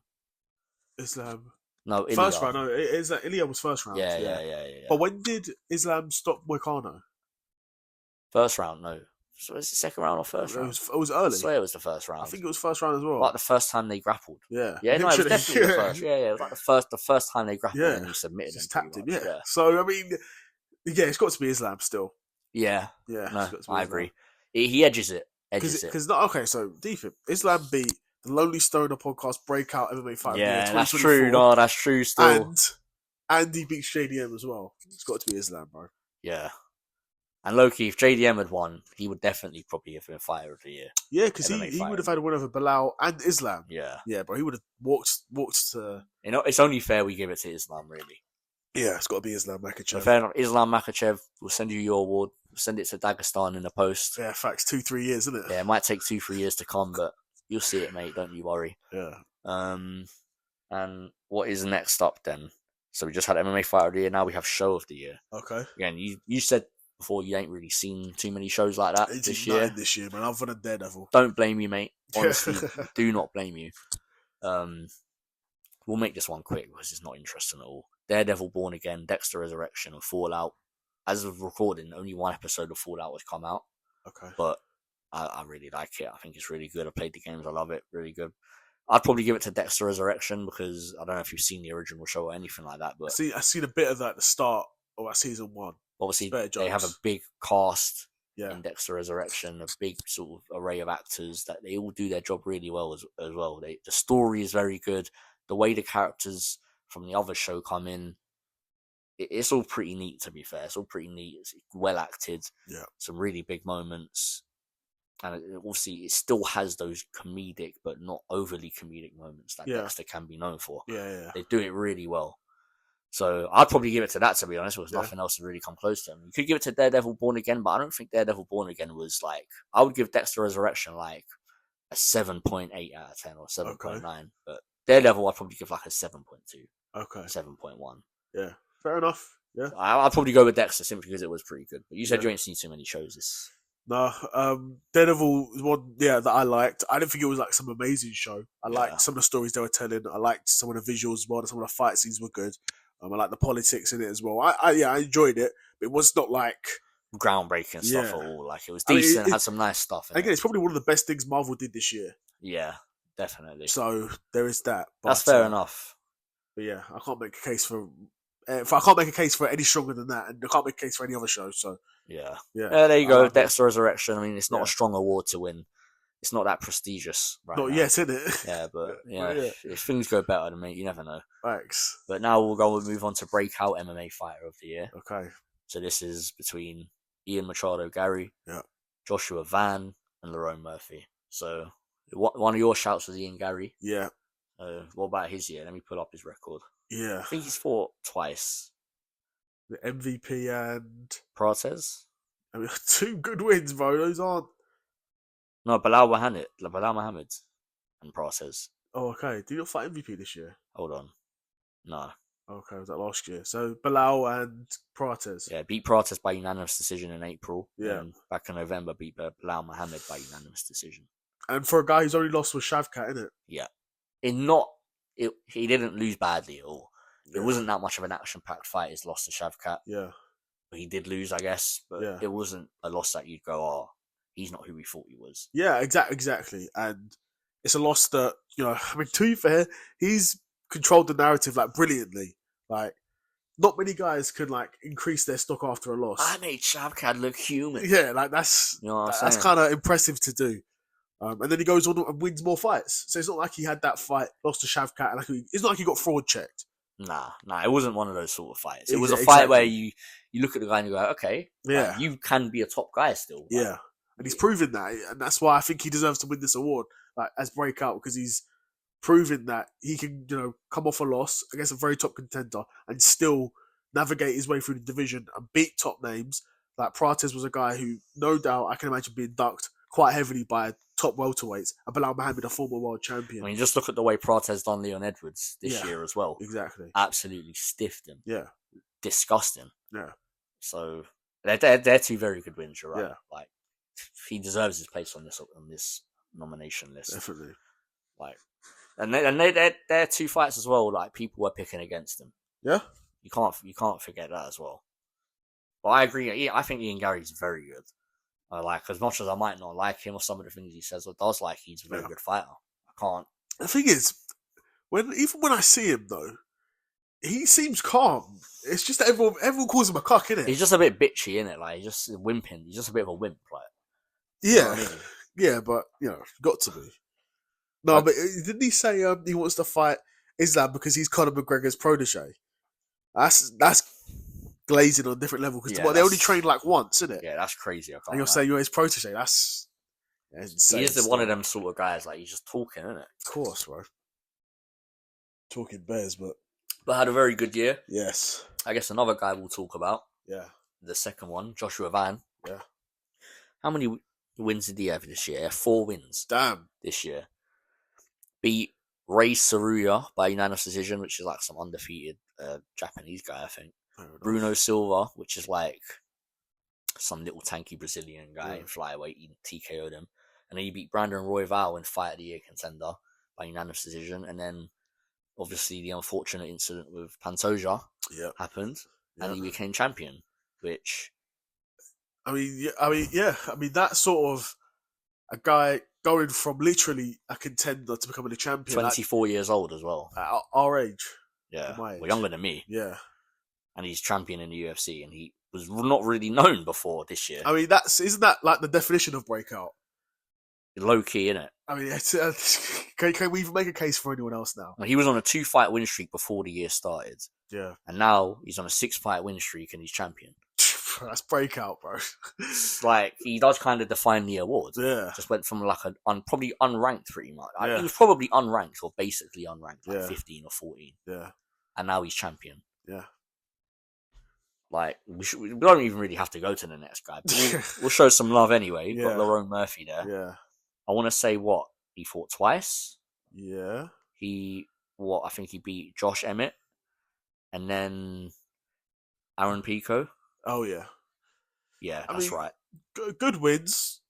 Islam. No, Ilya. First round. No, Ilya was first round. Yeah. But when did Islam stop Moicano? First round, no. So was it second round or first round? It was early. I swear it was the first round. I think it was first round as well. Like the first time they grappled. Yeah. Yeah, no, it was definitely the first. Yeah, it was like the first time they grappled and he submitted just him. Tapped him, yeah. So, I mean, yeah, it's got to be Islam still. Yeah. Yeah. No, I agree. He edges it. Okay, so Defib, Islam beat the Lonely Stoner podcast breakout MMA fight. Yeah, that's true. No, that's true still. And he beats JDM as well. It's got to be Islam, bro. Yeah. And low-key, if JDM had won, he would definitely probably have been fighter of the year. Yeah, because he would have had a win over Bilal and Islam. Yeah. Yeah, but he would have walked to... It's only fair we give it to Islam, really. Yeah, it's got to be Islam Makhachev. So fair enough. Islam Makhachev will send you your award. We'll send it to Dagestan in the post. Yeah, facts. 2-3 years, isn't it? Yeah, it might take 2-3 years to come, but you'll see it, mate. Don't you worry. Yeah. And what is next up then? So we just had MMA Fighter of the Year. Now we have Show of the Year. Okay. Again, you said before you ain't really seen too many shows like that this year. This year, man. Other than Daredevil. Don't blame you, mate. Honestly, do not blame you. We'll make this one quick because it's not interesting at all. Daredevil Born Again, Dexter Resurrection, and Fallout. As of recording, only one episode of Fallout has come out. Okay. But I really like it. I think it's really good. I played the games. I love it. Really good. I'd probably give it to Dexter Resurrection because I don't know if you've seen the original show or anything like that. But I've seen a bit of that at the start of that season 1. Obviously, they have a big cast in Dexter Resurrection, a big sort of array of actors that they all do their job really well as well. The story is very good. The way the characters from the other show come in, it's all pretty neat, to be fair. It's all pretty neat. It's well acted. Yeah. Some really big moments. And obviously, it still has those comedic, but not overly comedic moments that Dexter can be known for. Yeah. They do it really well. So I'd probably give it to that, to be honest, because nothing else has really come close to him. You could give it to Daredevil Born Again, but I don't think Daredevil Born Again was like... I would give Dexter Resurrection like a 7.8 out of 10 or 7.9. Okay. But Daredevil, I'd probably give like a 7.2. Okay. 7.1. Yeah. Fair enough. Yeah. I'd probably go with Dexter simply because it was pretty good. But you said you ain't seen too many shows. No, Daredevil was one, that I liked. I didn't think it was like some amazing show. I liked some of the stories they were telling. I liked some of the visuals as well. Some of the fight scenes were good. I like the politics in it as well. I enjoyed it. But it was not like groundbreaking stuff at all. Like it was decent. Had some nice stuff. Again, it's probably one of the best things Marvel did this year. Yeah, definitely. So there is that. But, that's fair enough. But yeah, I can't make a case for. I can't make a case for any stronger than that, and I can't make a case for any other show. So yeah. There you go. Dexter Resurrection. I mean, it's not a strong award to win. It's not that prestigious right now. Not yet, isn't it? Yeah, but if things go better, then mate, you never know. Thanks. But now we'll move on to breakout MMA fighter of the year. Okay. So this is between Ian Machado Gary, Joshua Van, and Lerone Murphy. So one of your shouts was Ian Gary. Yeah. What about his year? Let me pull up his record. Yeah. I think he's fought twice. The MVP and Prates. I mean, 2 good wins, bro. Those aren't. No, Bilal Mohammed and Prates. Oh, okay. Did you not fight MVP this year? Hold on. No. Okay, was that last year? So Bilal and Prates. Yeah, beat Prates by unanimous decision in April. Yeah. And back in November, beat Bilal Mohammed by unanimous decision. And for a guy who's only lost with Shavkat, innit? Yeah. He didn't lose badly at all. It wasn't that much of an action-packed fight. His loss to Shavkat. Yeah. But he did lose, I guess. But Yeah. it wasn't a loss that you'd go, oh, he's not who we thought he was. Yeah, exactly. And it's a loss that, I mean, to be fair, he's controlled the narrative like brilliantly. Like, not many guys can like increase their stock after a loss. I made Shavkat look human. Yeah, like that's kind of impressive to do. And then he goes on and wins more fights. So it's not like he had that fight, lost to Shavkat, and it's not like he got fraud checked. Nah, it wasn't one of those sort of fights. It was a fight where you look at the guy and you go, okay, yeah, you can be a top guy still. Yeah, and he's proven that, and that's why I think he deserves to win this award, like as breakout, because he's proven that he can, come off a loss against a very top contender and still navigate his way through the division and beat top names. Like Prates was a guy who, no doubt, I can imagine being ducked quite heavily by top welterweights, and Bilal Muhammad, a former world champion. I mean, just look at the way Prates done Leon Edwards this year as well. Exactly. Absolutely stiffed him. Yeah. Disgusting. Yeah. So they're two very good wins, you're right. Yeah. Like, he deserves his place on this nomination list. Definitely. Like, and they're two fights as well. Like, people were picking against him. Yeah. You can't forget that as well. But I agree. I think Ian Gary's very good. Like, as much as I might not like him or some of the things he says or does, like, he's a very good fighter. I can't. The thing is, even when I see him though, he seems calm. It's just that everyone calls him a cuck, innit? He's just a bit bitchy, innit? Like, he's just wimping. He's just a bit of a wimp, like. Yeah, you know what I mean? Yeah, but got to be. No, but didn't he say he wants to fight Islam because he's Conor McGregor's protege? That's glazing on a different level because they only trained like once, isn't it? Yeah, that's crazy. And you're saying you're his protege. That's insane. He is one of them sort of guys. Like, he's just talking, isn't it? Of course, bro. Talking bears, but had a very good year. Yes. I guess another guy we'll talk about. Yeah. The second one, Joshua Van. Yeah. How many wins did he have this year? 4 wins. Damn. This year. Beat Ray Saruya by unanimous decision, which is like some undefeated Japanese guy, I think. Bruno Silva, which is like some little tanky Brazilian guy in flyweight. He TKO'd him. And then he beat Brandon Royval in Fight of the Year contender by unanimous decision. And then, obviously, the unfortunate incident with Pantoja happened, and he became champion, which... I mean, that's sort of a guy going from literally a contender to becoming a champion. 24 years old as well. At our age. Yeah. My age. Well, younger than me. Yeah. And he's champion in the UFC, and he was not really known before this year. I mean, isn't that like the definition of breakout? Low key, innit? I mean, can we even make a case for anyone else now? Well, he was on a 2-fight win streak before the year started. Yeah. And now he's on a 6-fight win streak and he's champion. That's breakout, bro. Like, he does kind of define the award. Yeah. Just went from like probably unranked pretty much. He was probably unranked or basically unranked, like 15 or 14. Yeah. And now he's champion. Yeah. Like, we don't even really have to go to the next guy. But we'll show some love anyway. You've got Lerone Murphy there. Yeah. I want to say what? He fought twice. Yeah. I think he beat Josh Emmett. And then Aaron Pico. Oh, yeah. Yeah, that's right. Good wins.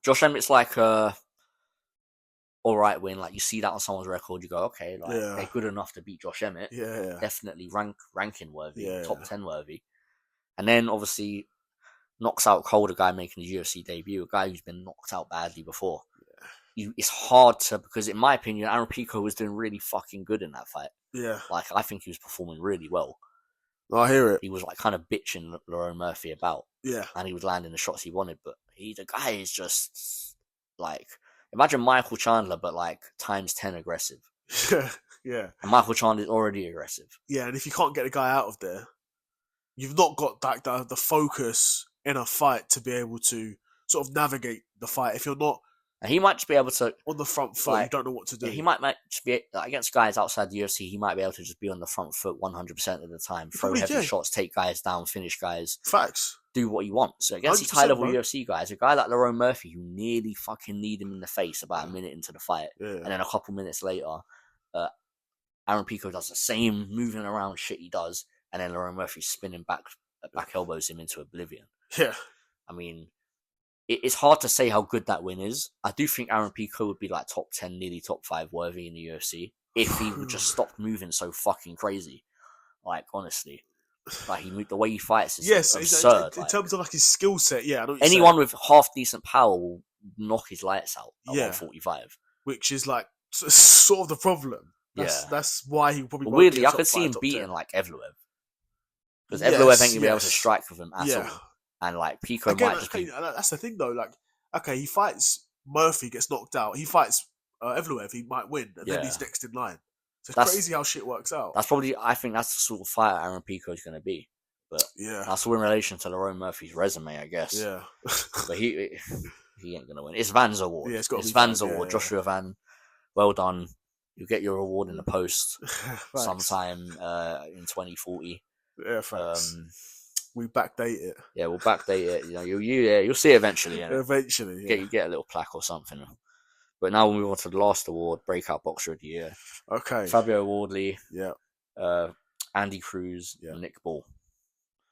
Josh Emmett's like a alright win. Like, you see that on someone's record, you go, okay, like they're good enough to beat Josh Emmett. Yeah. Definitely ranking worthy, top 10 worthy. And then obviously knocks out cold a guy making his UFC debut, a guy who's been knocked out badly before. It's hard to, because in my opinion, Aaron Pico was doing really fucking good in that fight. Yeah. Like, I think he was performing really well. I hear it. He was like kind of bitching Lerone Murphy about. Yeah. And he was landing the shots he wanted, but the guy is just like, imagine Michael Chandler, but like times 10 aggressive. Yeah. And Michael Chandler is already aggressive. Yeah, and if you can't get a guy out of there, you've not got like the focus in a fight to be able to sort of navigate the fight. If you're not, and he might just be able to on the front foot, you don't know what to do. He might just be against guys outside the UFC. He might be able to just be on the front foot 100% of the time, throw heavy shots, take guys down, finish guys. Facts. Do what you want. So against these high-level UFC guys, a guy like Lerone Murphy, who nearly fucking kneed him in the face about a minute into the fight, and then a couple minutes later, Aaron Pico does the same moving around shit he does, and then Lerone Murphy spinning back elbows him into oblivion. Yeah. I mean, it's hard to say how good that win is. I do think Aaron Pico would be like top 10, nearly top 5 worthy in the UFC if he would just stop moving so fucking crazy. Like, honestly. Like, the way he fights is Yes, absurd. in Like, terms of like his skill set, yeah, I know what you're anyone saying. with half decent power will knock his lights out at Yeah. 145. Which is like sort of the problem. That's why he probably But won't weirdly, be a I top could see five, him top beating 10. like Evloev. Because Evloev ain't gonna be able to strike with him at all. And like Pico Again, might just be. that's the thing though. Like, okay, he fights Murphy, gets knocked out. He fights Evloev, he might win, and then he's next in line. So it's crazy how shit works out. That's probably, I think that's the sort of fighter Aaron Pico is going to be. But yeah, that's all in relation to Lerone Murphy's resume, I guess. Yeah. But he ain't going to win. It's Van's award. Yeah, it's Van's award. Yeah. Joshua Van, well done. You'll get your award in the post sometime in 2040. Yeah, thanks. We backdate it. Yeah, we'll backdate it. You know, you'll see it eventually. Eventually, yeah. You get a little plaque or something. But now we'll move on to the last award, Breakout Boxer of the Year. Okay. Fabio Wardley. Yeah. Andy Cruz. Yeah. And Nick Ball.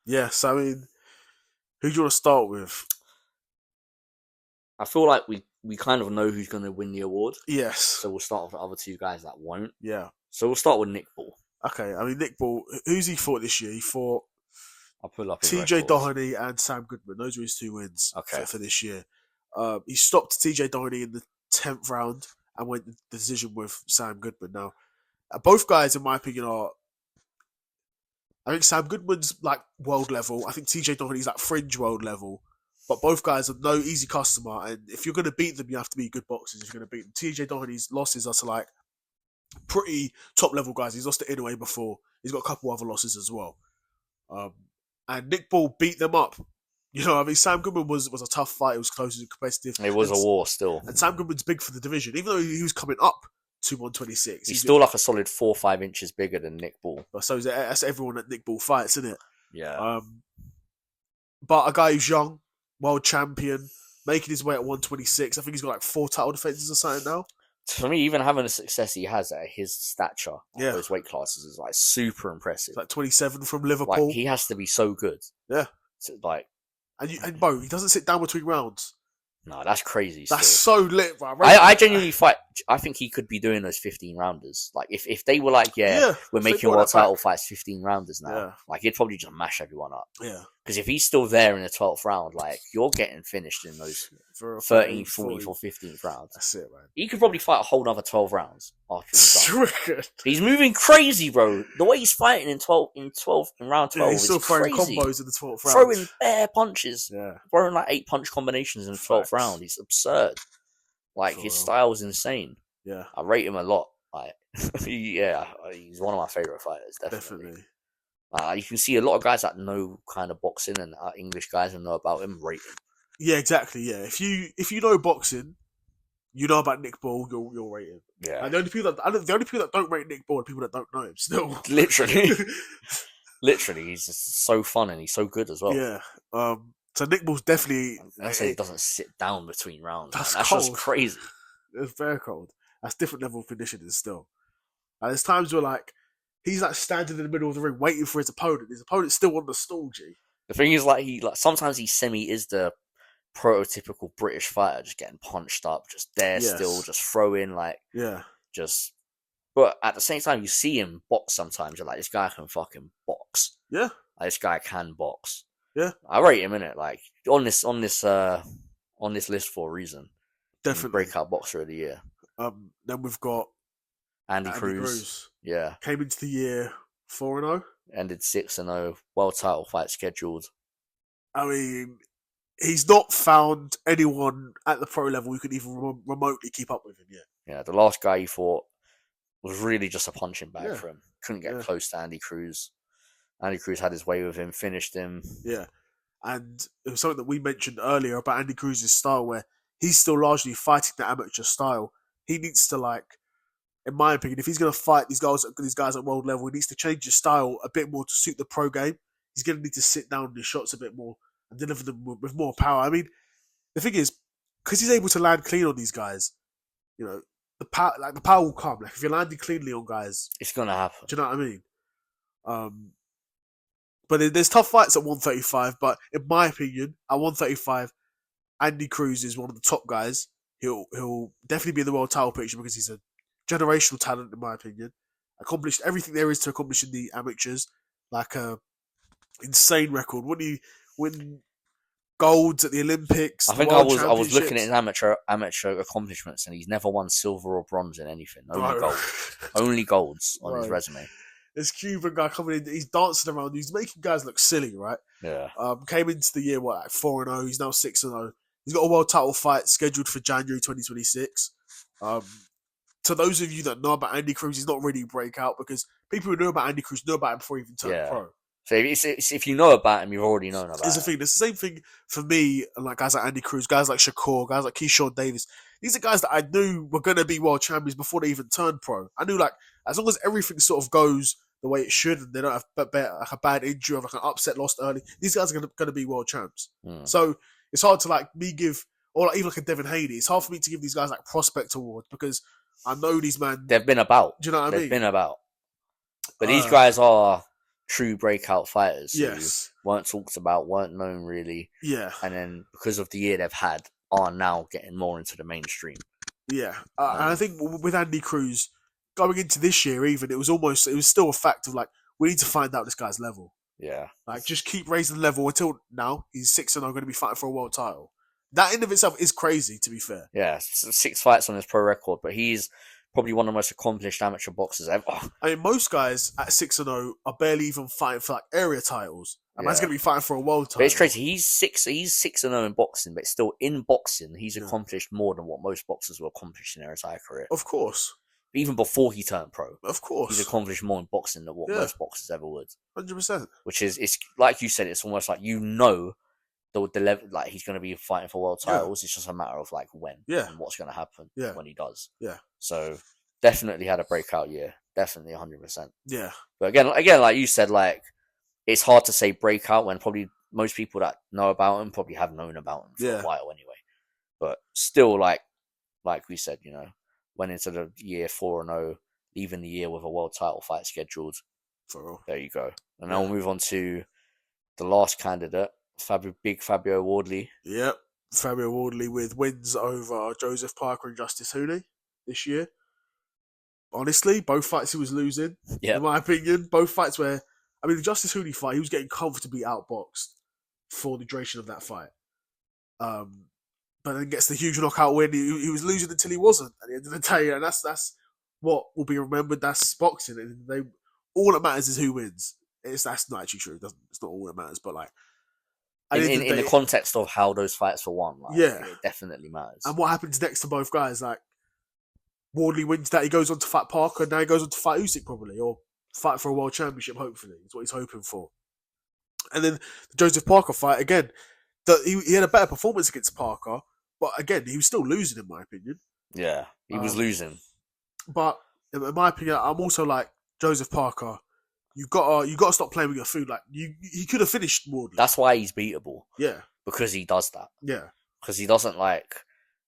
Yes, I mean, who do you want to start with? I feel like we kind of know who's going to win the award. Yes. So we'll start with the other two guys that won't. Yeah. So we'll start with Nick Ball. Okay, I mean, Nick Ball, who's he fought this year? He fought I'll pull up TJ Doheny and Sam Goodman. Those were his 2 wins for this year. He stopped TJ Doheny in the 10th round and went the decision with Sam Goodman. Now, both guys, in my opinion, I think Sam Goodman's like world level. I think TJ Doheny's like fringe world level. But both guys are no easy customer. And if you're going to beat them, you have to be good boxers. If you're going to beat them, TJ Doheny's losses are to like pretty top level guys. He's lost to Inoue before. He's got a couple other losses as well. And Nick Ball beat them up. You know, I mean, Sam Goodman was a tough fight. It was close and competitive. It was a war still. And Sam Goodman's big for the division, even though he was coming up to 126. He's still like a solid 4 or 5 inches bigger than Nick Ball. So that's everyone that Nick Ball fights, isn't it? Yeah. But a guy who's young, world champion, making his way at 126. I think he's got like 4 title defenses or something now. For me, even having the success he has at his stature, those weight classes, is like super impressive. It's like 27 from Liverpool. Like, he has to be so good. Yeah. Like, and bro, he doesn't sit down between rounds. No, that's crazy. That's so lit, bro. I genuinely fight. I think he could be doing those 15 rounders. Like, if they were like, we're making world title fights 15 rounders now, like, he'd probably just mash everyone up. Yeah. Because if he's still there in the 12th round, like, you're getting finished in those 13th, 14th, or 15th rounds. That's it, man. He could probably fight a whole other 12 rounds after he's done. He's moving crazy, bro. The way he's fighting in round 12 he's still is throwing crazy. combos in the 12th round. Throwing bare punches. Yeah. Throwing like 8 punch combinations in the 12th round. He's absurd. Like, his style is insane. Yeah. I rate him a lot. Like, he's one of my favorite fighters, definitely. You can see a lot of guys that know kind of boxing and English guys and know about him rate him. Yeah, exactly. Yeah, if you know boxing, you know about Nick Ball, you'll rate him. Yeah. And the only people that don't rate Nick Ball are people that don't know him. Still, literally, he's just so fun and he's so good as well. Yeah. So Nick Ball's definitely. I say he doesn't sit down between rounds. That's just crazy. It's very cold. That's different level of conditioning still. And there's times where like he's like standing in the middle of the ring waiting for his opponent. His opponent's still on the stool, G. The thing is, sometimes he is the prototypical British fighter, just getting punched up, just there still, just throwing But at the same time, you see him box sometimes. You're like, this guy can fucking box. Yeah, like, this guy can box. Yeah, I rate him, innit? Like on this list for a reason. Definitely breakout boxer of the year. Then we've got Andy Cruz. Yeah, came into the year 4-0. Ended 6-0. World title fight scheduled. I mean, he's not found anyone at the pro level who could even remotely keep up with him yet. Yeah, the last guy he fought was really just a punching bag for him. Couldn't get close to Andy Cruz. Andy Cruz had his way with him, finished him. Yeah, and it was something that we mentioned earlier about Andy Cruz's style, where he's still largely fighting the amateur style. He needs to, like, in my opinion, if he's going to fight these guys at world level, he needs to change his style a bit more to suit the pro game. He's going to need to sit down his shots a bit more and deliver them with more power. I mean, the thing is, because he's able to land clean on these guys, you know, the power will come. Like, if you're landing cleanly on guys, it's going to happen. Do you know what I mean? But there's tough fights at 135. But in my opinion, at 135, Andy Cruz is one of the top guys. He'll definitely be in the world title picture because he's a generational talent, in my opinion. Accomplished everything there is to accomplish in the amateurs, like a insane record. When he win golds at the Olympics, I the think World I was looking at Championships. his amateur accomplishments, and he's never won silver or bronze in anything. Only Bro. gold. Only golds on his Bro. resume. This Cuban guy coming in, he's dancing around, he's making guys look silly, right? Yeah. Came into the year, like 4-0, he's now 6-0. He's got a world title fight scheduled for January 2026. To those of you that know about Andy Cruz, he's not really breakout because people who know about Andy Cruz know about him before he even turned pro. So if you know about him, you've already known about him. It's the thing. It's the same thing for me and like guys like Andy Cruz, guys like Shakur, guys like Keyshawn Davis. These are guys that I knew were going to be world champions before they even turned pro. I knew like as long as everything sort of goes the way it should and they don't have like a bad injury or like an upset lost early, these guys are going to be world champs. So it's hard to like me give, or like, even like a Devin Haney, it's hard for me to give these guys like prospect awards because I know these men. They've been about. Do you know what I mean? They've been about. But these guys are true breakout fighters. Yes. Who weren't talked about, weren't known really. Yeah. And then because of the year they've had, are now getting more into the mainstream. Yeah. And I think with Andy Cruz, going into this year even, it was still a fact of like, we need to find out this guy's level. Yeah. Like, just keep raising the level until now. He's 6-0, going to be fighting for a world title. That in of itself is crazy, to be fair. Yeah, 6 fights on his pro record, but he's probably one of the most accomplished amateur boxers ever. I mean, most guys at 6-0 are barely even fighting for like area titles. And man's going to be fighting for a world title. But it's crazy. He's 6-0 in boxing, but still in boxing, he's accomplished more than what most boxers will accomplish in their entire career. Of course. Even before he turned pro. Of course. He's accomplished more in boxing than what most boxers ever would. 100%. Which is, it's like you said, it's almost like you know the level, like he's going to be fighting for world titles. It's just a matter of like when and what's going to happen when he does. Yeah. So definitely had a breakout year. Definitely 100%. Yeah. But again, like you said, like it's hard to say breakout when probably most people that know about him probably have known about him for a while anyway. But still, like we said, you know, went into the year 4-0, leaving the year with a world title fight scheduled. For real. There you go. And now we'll move on to the last candidate, Fabio Wardley. Yep. Fabio Wardley with wins over Joseph Parker and Justice Hooley this year. Honestly, both fights he was losing, in my opinion. Both fights where, I mean, the Justice Hooley fight, he was getting comfortably outboxed for the duration of that fight. But then gets the huge knockout win. He was losing until he wasn't at the end of the day, and that's what will be remembered. That's boxing, and all that matters is who wins. That's not actually true. It's not all that matters, but like in the context of how those fights were won, like, it definitely matters. And what happens next to both guys, like Wardley wins that, he goes on to fight Parker, and now he goes on to fight Usyk probably, or fight for a world championship. Hopefully, is what he's hoping for. And then the Joseph Parker fight again. He had a better performance against Parker, but again, he was still losing in my opinion. Yeah, he was losing. But in my opinion, I'm also like Joseph Parker. You gotta stop playing with your food. Like he could have finished Wardley. That's why he's beatable. Yeah, because he does that. Yeah, because he doesn't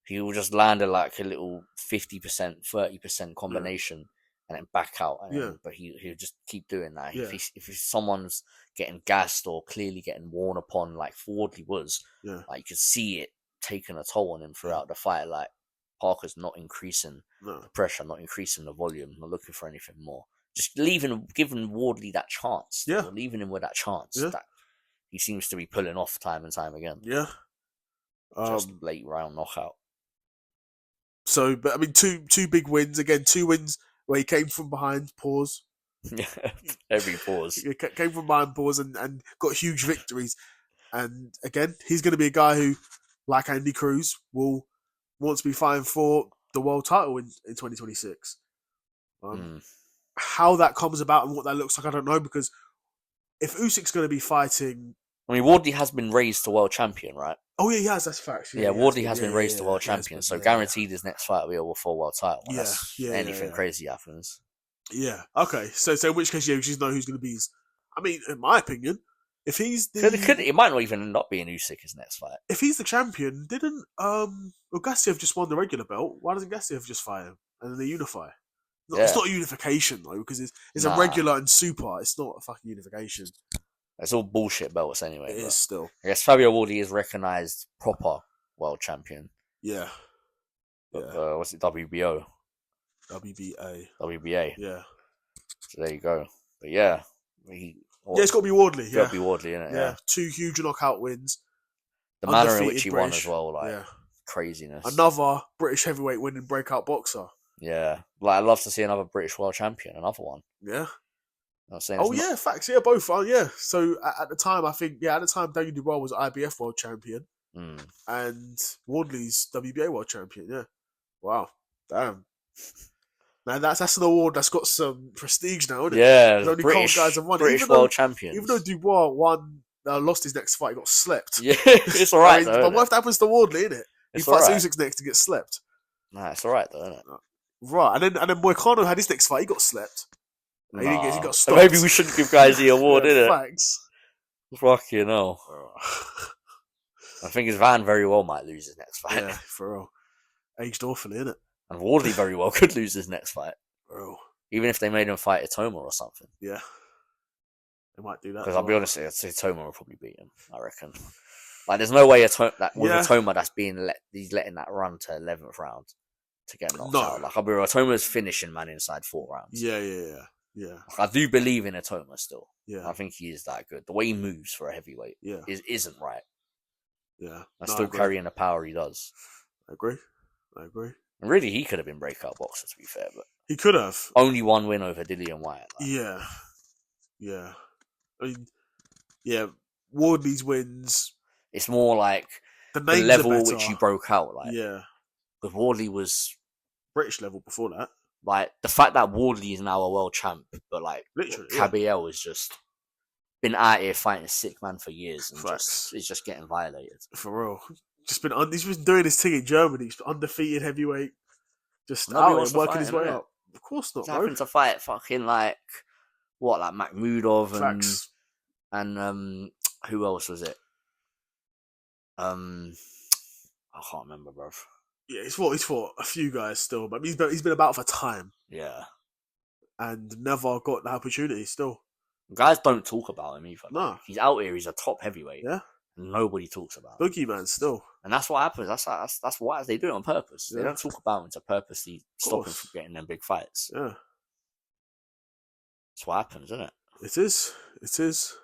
he will just land a little 50%, 30% combination and then back out. But he'll just keep doing that. Yeah. If someone's getting gassed or clearly getting worn upon, like Wardley was, like you could see it taking a toll on him throughout the fight. Like Parker's not increasing the pressure, not increasing the volume, not looking for anything more. Just giving Wardley that chance. Yeah. Leaving him with that chance that he seems to be pulling off time and time again. Yeah. Just late round knockout. So, but I mean, two big wins. Again, 2 wins where he came from behind, pause. Yeah, every pause. He came from behind, pause, and got huge victories. And again, he's going to be a guy who, like Andy Cruz, will want to be fighting for the world title in 2026. How that comes about and what that looks like, I don't know, because if Usyk's going to be fighting... I mean, Wardley has been raised to world champion, right? Oh, yeah, he has, that's facts. Yeah, Wardley has been raised to world champion, so guaranteed his next fight will be for a world title. Anything crazy happens. Yeah, okay. So in which case, you just know who's going to be his... I mean, in my opinion, if he's the... It might not even end up being Usyk his next fight. If he's the champion, didn't Gassiev just won the regular belt? Why doesn't Gassiev just fight him and then they unify? It's not a unification though, because it's a regular and super. It's not a fucking unification. It's all bullshit belts anyway. It is still. I guess Fabio Wardley is recognised proper world champion. Yeah. Yeah. What's it? WBO. WBA. WBA. Yeah. So there you go. But yeah, It's got to be Wardley. Got to be Wardley, innit? Yeah. 2 huge knockout wins. The manner in which he won British. as well, like craziness. Another British heavyweight winning breakout boxer. Yeah, like I'd love to see another British world champion, another one. Yeah. I'm saying facts. Yeah, both. Yeah. So at the time, I think, at the time, Daniel Dubois was IBF world champion, and Wardley's WBA world champion. Yeah. Wow. Damn. Now that's an award that's got some prestige now, isn't it? Yeah, the only British guys have won. British world champions. Even though Dubois lost his next fight, he got slept. Yeah, it's alright though. But what happens to Wardley, innit? He fights Usyk's next to get slept. Nah, it's alright though, isn't it? Right, and then Moicano had his next fight. He got slept. He got stopped. Maybe we shouldn't give guys the award, innit? Thanks. Fucking hell. I think his Van very well might lose his next fight. Yeah, for real. Aged awfully, innit? And Wardley very well could lose his next fight. Bro. Even if they made him fight Itoma or something. Yeah. They might do that. Because I'll be honest, I'd say Itoma will probably beat him, I reckon. Like, there's no way Itoma that's he's letting that run to 11th round to get knocked out. Like, Itoma's finishing man inside 4 rounds. Yeah. Like, I do believe in Itoma still. Yeah. I think he is that good. The way he moves for a heavyweight isn't right. Yeah. And still carrying the power he does. I agree. And really, he could have been breakout boxer, to be fair, but he could have. Only one win over Dillian Whyte. Like. Yeah. I mean, Wardley's wins. It's more like the level at which he broke out. Like, because Wardley was British level before that. Like, the fact that Wardley is now a world champ, but like literally, Caballero has just been out here fighting a sick man for years and is just getting violated. For real. He's been doing his thing in Germany. He's undefeated heavyweight. Just out here working his way up. Of course not, bro. He's having to fight fucking like Makhmudov and who else was it? I can't remember, bro. Yeah, he's fought a few guys still, but he's been about for time. Yeah. And never got the opportunity still. Guys don't talk about him either. No. He's out here, he's a top heavyweight. Yeah. And nobody talks about him. Boogeyman still. And that's what happens. That's why they do it on purpose. They don't talk about him to purposely stop him from getting them big fights. Yeah. That's what happens, isn't it? It is.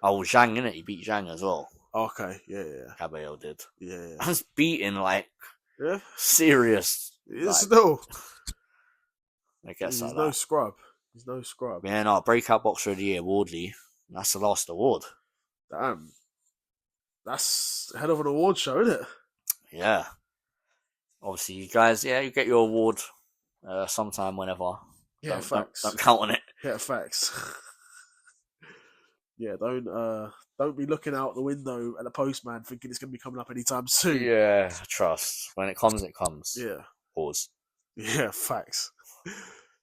Oh, Zhang, innit? He beat Zhang as well. Okay, yeah. Caballero did. Yeah. I was beating serious. He is no. I guess he's no scrub. Yeah, no, breakout boxer of the year, Wardley. That's the last award. Damn. That's head of an award show, isn't it? Yeah. Obviously, you guys, you get your award sometime whenever. Yeah, facts. Don't count on it. Yeah, facts. Yeah, don't be looking out the window at the postman thinking it's going to be coming up anytime soon. Yeah, trust. When it comes, it comes. Yeah. Pause. Yeah, facts.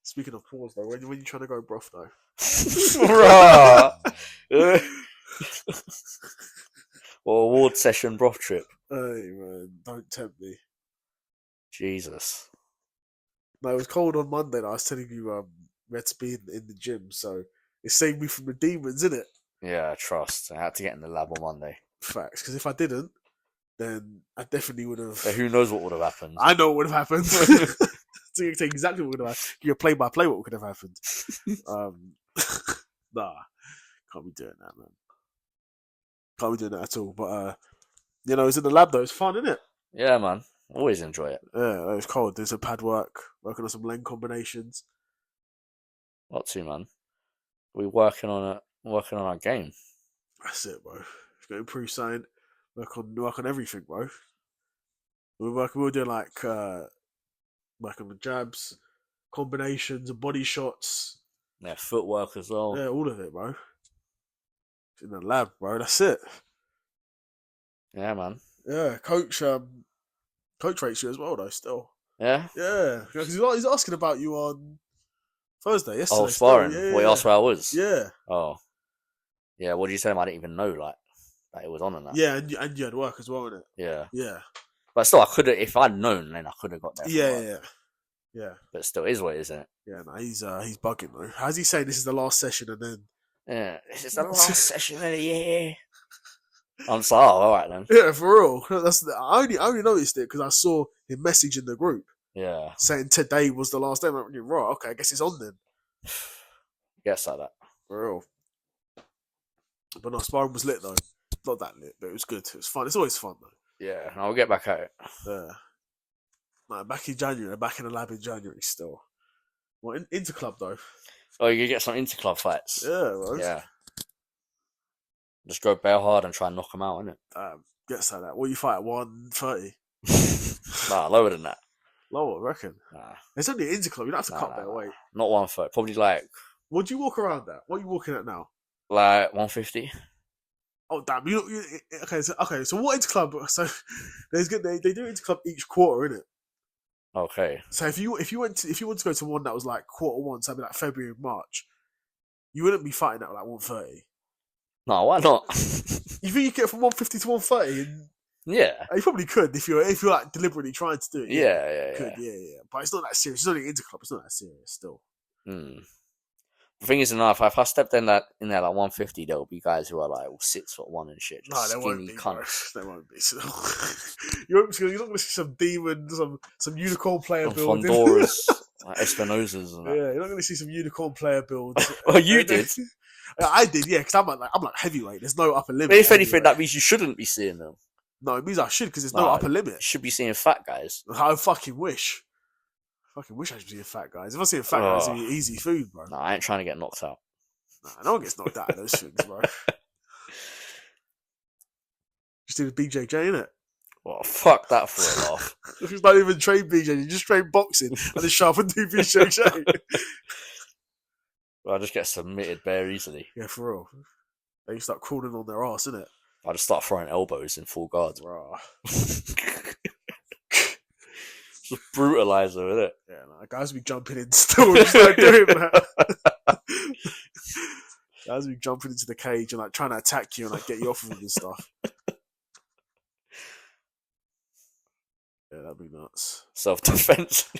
Speaking of pause, though, when you trying to go broth, though? Or award session broth trip. Hey, man, don't tempt me. Jesus. No, it was cold on Monday. I was telling you, we had to be in the gym, so it saved me from the demons, innit? Yeah, trust. I had to get in the lab on Monday. Facts, because if I didn't, then I definitely would have. Who knows what would have happened? I know what would have happened. So you can tell exactly what would have happened. Give you a play-by-play what could have happened. Nah, can't be doing that, man. Can't be doing that at all. But it's in the lab though. It's fun, isn't it? Yeah, man. Always enjoy it. Yeah, it was cold. There's some pad work, working on some lane combinations. Not too, man. We're working on our game. That's it, bro. It's got to improve something. Work on everything, bro. We were doing work on the jabs, combinations, body shots. Yeah, footwork as well. Yeah, all of it, bro. It's in the lab, bro. That's it. Yeah, man. Yeah, coach rates you as well, though. Still. Yeah. Yeah, because he's asking about you on Thursday. Yesterday. Oh, sparring. Yeah, well, he asked where I was. Yeah. Oh. Yeah. What did you tell him? I didn't even know that it was on and that. Yeah, and you had work as well, innit? Yeah. Yeah. But still, I could have. If I'd known, then I could have got there. Yeah. But still, is what it is, isn't it? Yeah, no, he's bugging though. How's he saying this is the last session and then? Yeah, this is the last session of the year. I'm sorry. All right then. Yeah, for real. I only noticed it because I saw him message in the group Yeah. saying today was the last day. I'm like, right, okay, I guess it's on then. Guess like that. For real. But no, sparring was lit though. Not that lit, but it was good. It was fun. It's always fun though. Yeah, I'll get back at it. Yeah. Like, back in January, back in the lab in January still. Well, Interclub though. Oh, you can get some interclub fights. Yeah, bro. Yeah. Just go bare hard and try and knock them out, innit? Gets like that. What you fight at 130? Nah, lower than that. Lower, I reckon. Nah. It's only an Interclub. You don't have to cut that weight. Not 130. Probably like. What do you walk around at? What are you walking at now? Like 150. Oh damn! Okay. So what Interclub? So they do Interclub each quarter, innit? Okay. So if you want to go to one that was like quarter 1, so it'd be like February and March, you wouldn't be fighting at like 130. No, why not? You think you get from 150 to 130? And Yeah. you probably could if you're like deliberately trying to do it. Yeah. Could, yeah. But it's not that serious. It's only Interclub. It's not that serious still. The thing is, enough. If I stepped in there like 150, there will be guys who are like 6'1" and shit. No, there won't be. There won't be. So, you're not going to see some demon, some unicorn player build. Fondoras, like Espinosas and that. Yeah, you're not going to see some unicorn player builds. Oh, you did? I did, yeah, because I'm like heavyweight. There's no upper limit. But if anything, that means you shouldn't be seeing them. No, it means I should because there's no upper limit. You should be seeing fat guys. I fucking wish. I should see a fat guys. If I see a fat guy, it's gonna be easy food, bro. Nah, I ain't trying to get knocked out. Nah, no one gets knocked out of those things, bro. Just do the BJJ, innit? Well, fuck that for a laugh. It's not even train BJJ, you just train boxing and then sharp and do BJJ. Well, I just get submitted bare easily. Yeah, for real. They start crawling on their ass, innit? I just start throwing elbows in full guard. Bro. Just brutalize them, innit? Yeah, no, guys be jumping in still, just like doing that. Guys be jumping into the cage and like trying to attack you and like get you off of them and stuff. Yeah, that'd be nuts. Self-defense.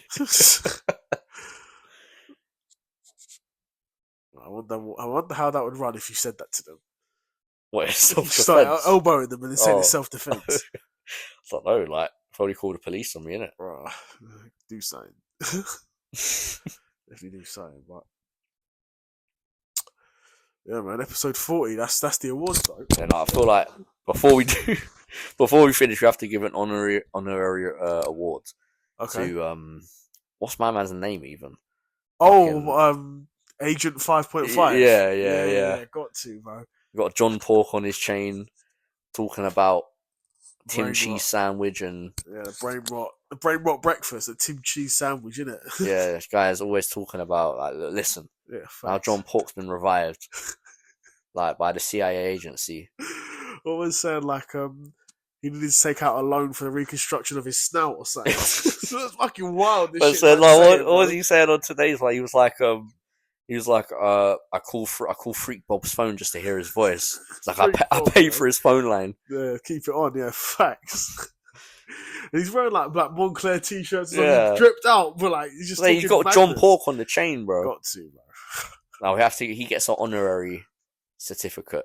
I wonder how that would run if you said that to them. What is self-defense? Start elbowing them and then saying it's self-defense. I don't know, like, probably call the police on me, innit? Bro, do something. If you do something, but yeah, man, episode 40. That's the awards, though. Yeah, no, I feel like before we finish, we have to give an honorary award to what's my man's name even? Agent 5.5. Yeah. Got to, bro. We got John Pork on his chain talking about Tim Brain cheese rot. sandwich and the brain rot breakfast, the Tim cheese sandwich, innit? yeah, this guy is always talking about like, listen, now John Pork's been revived, like by the CIA agency. Always saying like he needed to take out a loan for the reconstruction of his snout or something. So that's fucking wild. This But shit so, like, what was he saying on today's? Like he was like I call Freak Bob's phone just to hear his voice. It's like I pay for his phone line. Yeah, keep it on. Yeah, facts. And he's wearing like black Montclair t-shirts, Yeah. dripped out, but like he's just. Like, you got John Pork on the chain, bro. Got to, bro. Now he gets an honorary certificate.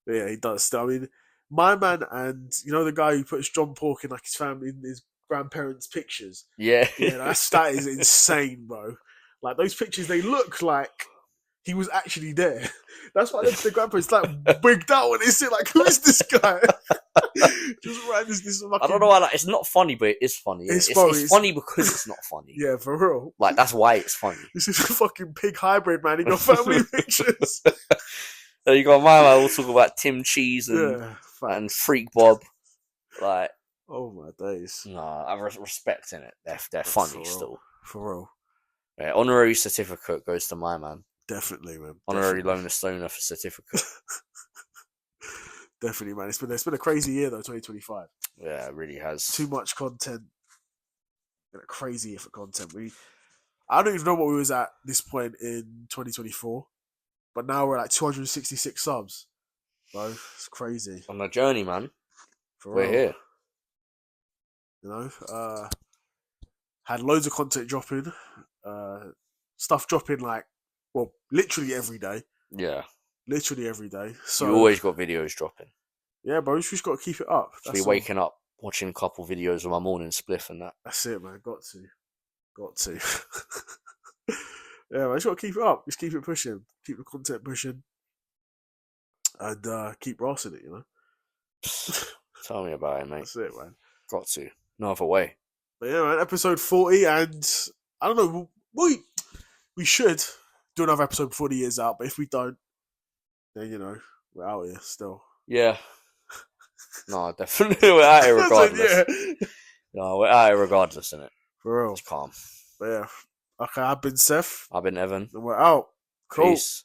Yeah, he does. Still, I mean, my man, and you know the guy who puts John Pork in like his family, in his grandparents' pictures. Yeah, that is insane, bro. Like those pictures, they look like he was actually there. That's why the grandparents like wigged out when they see like, who is this guy? Just right, this fucking... I don't know why. Like, it's not funny, but it is funny. Yeah. It's funny because it's not funny. Yeah, for real. Like that's why it's funny. This is a fucking pig hybrid, man. In your family pictures. So you got my man. We'll talk about Tim Cheese and Freak Bob. Like, oh my days. Nah, I respect in it. They're funny still. For real. Yeah, honorary certificate goes to my man. Definitely, man. Honorary Loner Stoner for certificate. Definitely, man. It's been a crazy year though, 2025. Yeah, it really has. Too much content. And a crazy year for content. I don't even know what we was at this point in 2024, but now we're at 266 subs. Bro, it's crazy. On the journey, man. We're real. here. You know, had loads of content dropping. Stuff dropping literally every day. Yeah. Literally every day. So you always got videos dropping. Yeah, bro, you just got to keep it up. Just be That's all. waking up, watching a couple videos of my morning spliff and that. That's it, man. Got to. Yeah, man, just got to keep it up. Just keep it pushing. Keep the content pushing. And keep rossing it, you know? Tell me about it, mate. That's it, man. Got to. No other way. But yeah, man, episode 40, and I don't know, we should do another episode before the year's out, but if we don't, then, you know, we're out here still. Yeah. No, definitely we're out here regardless. Yeah. No, we're out here regardless, innit? For real. It's calm. But yeah. Okay, I've been Seth. I've been Evan. And we're out. Cool. Peace.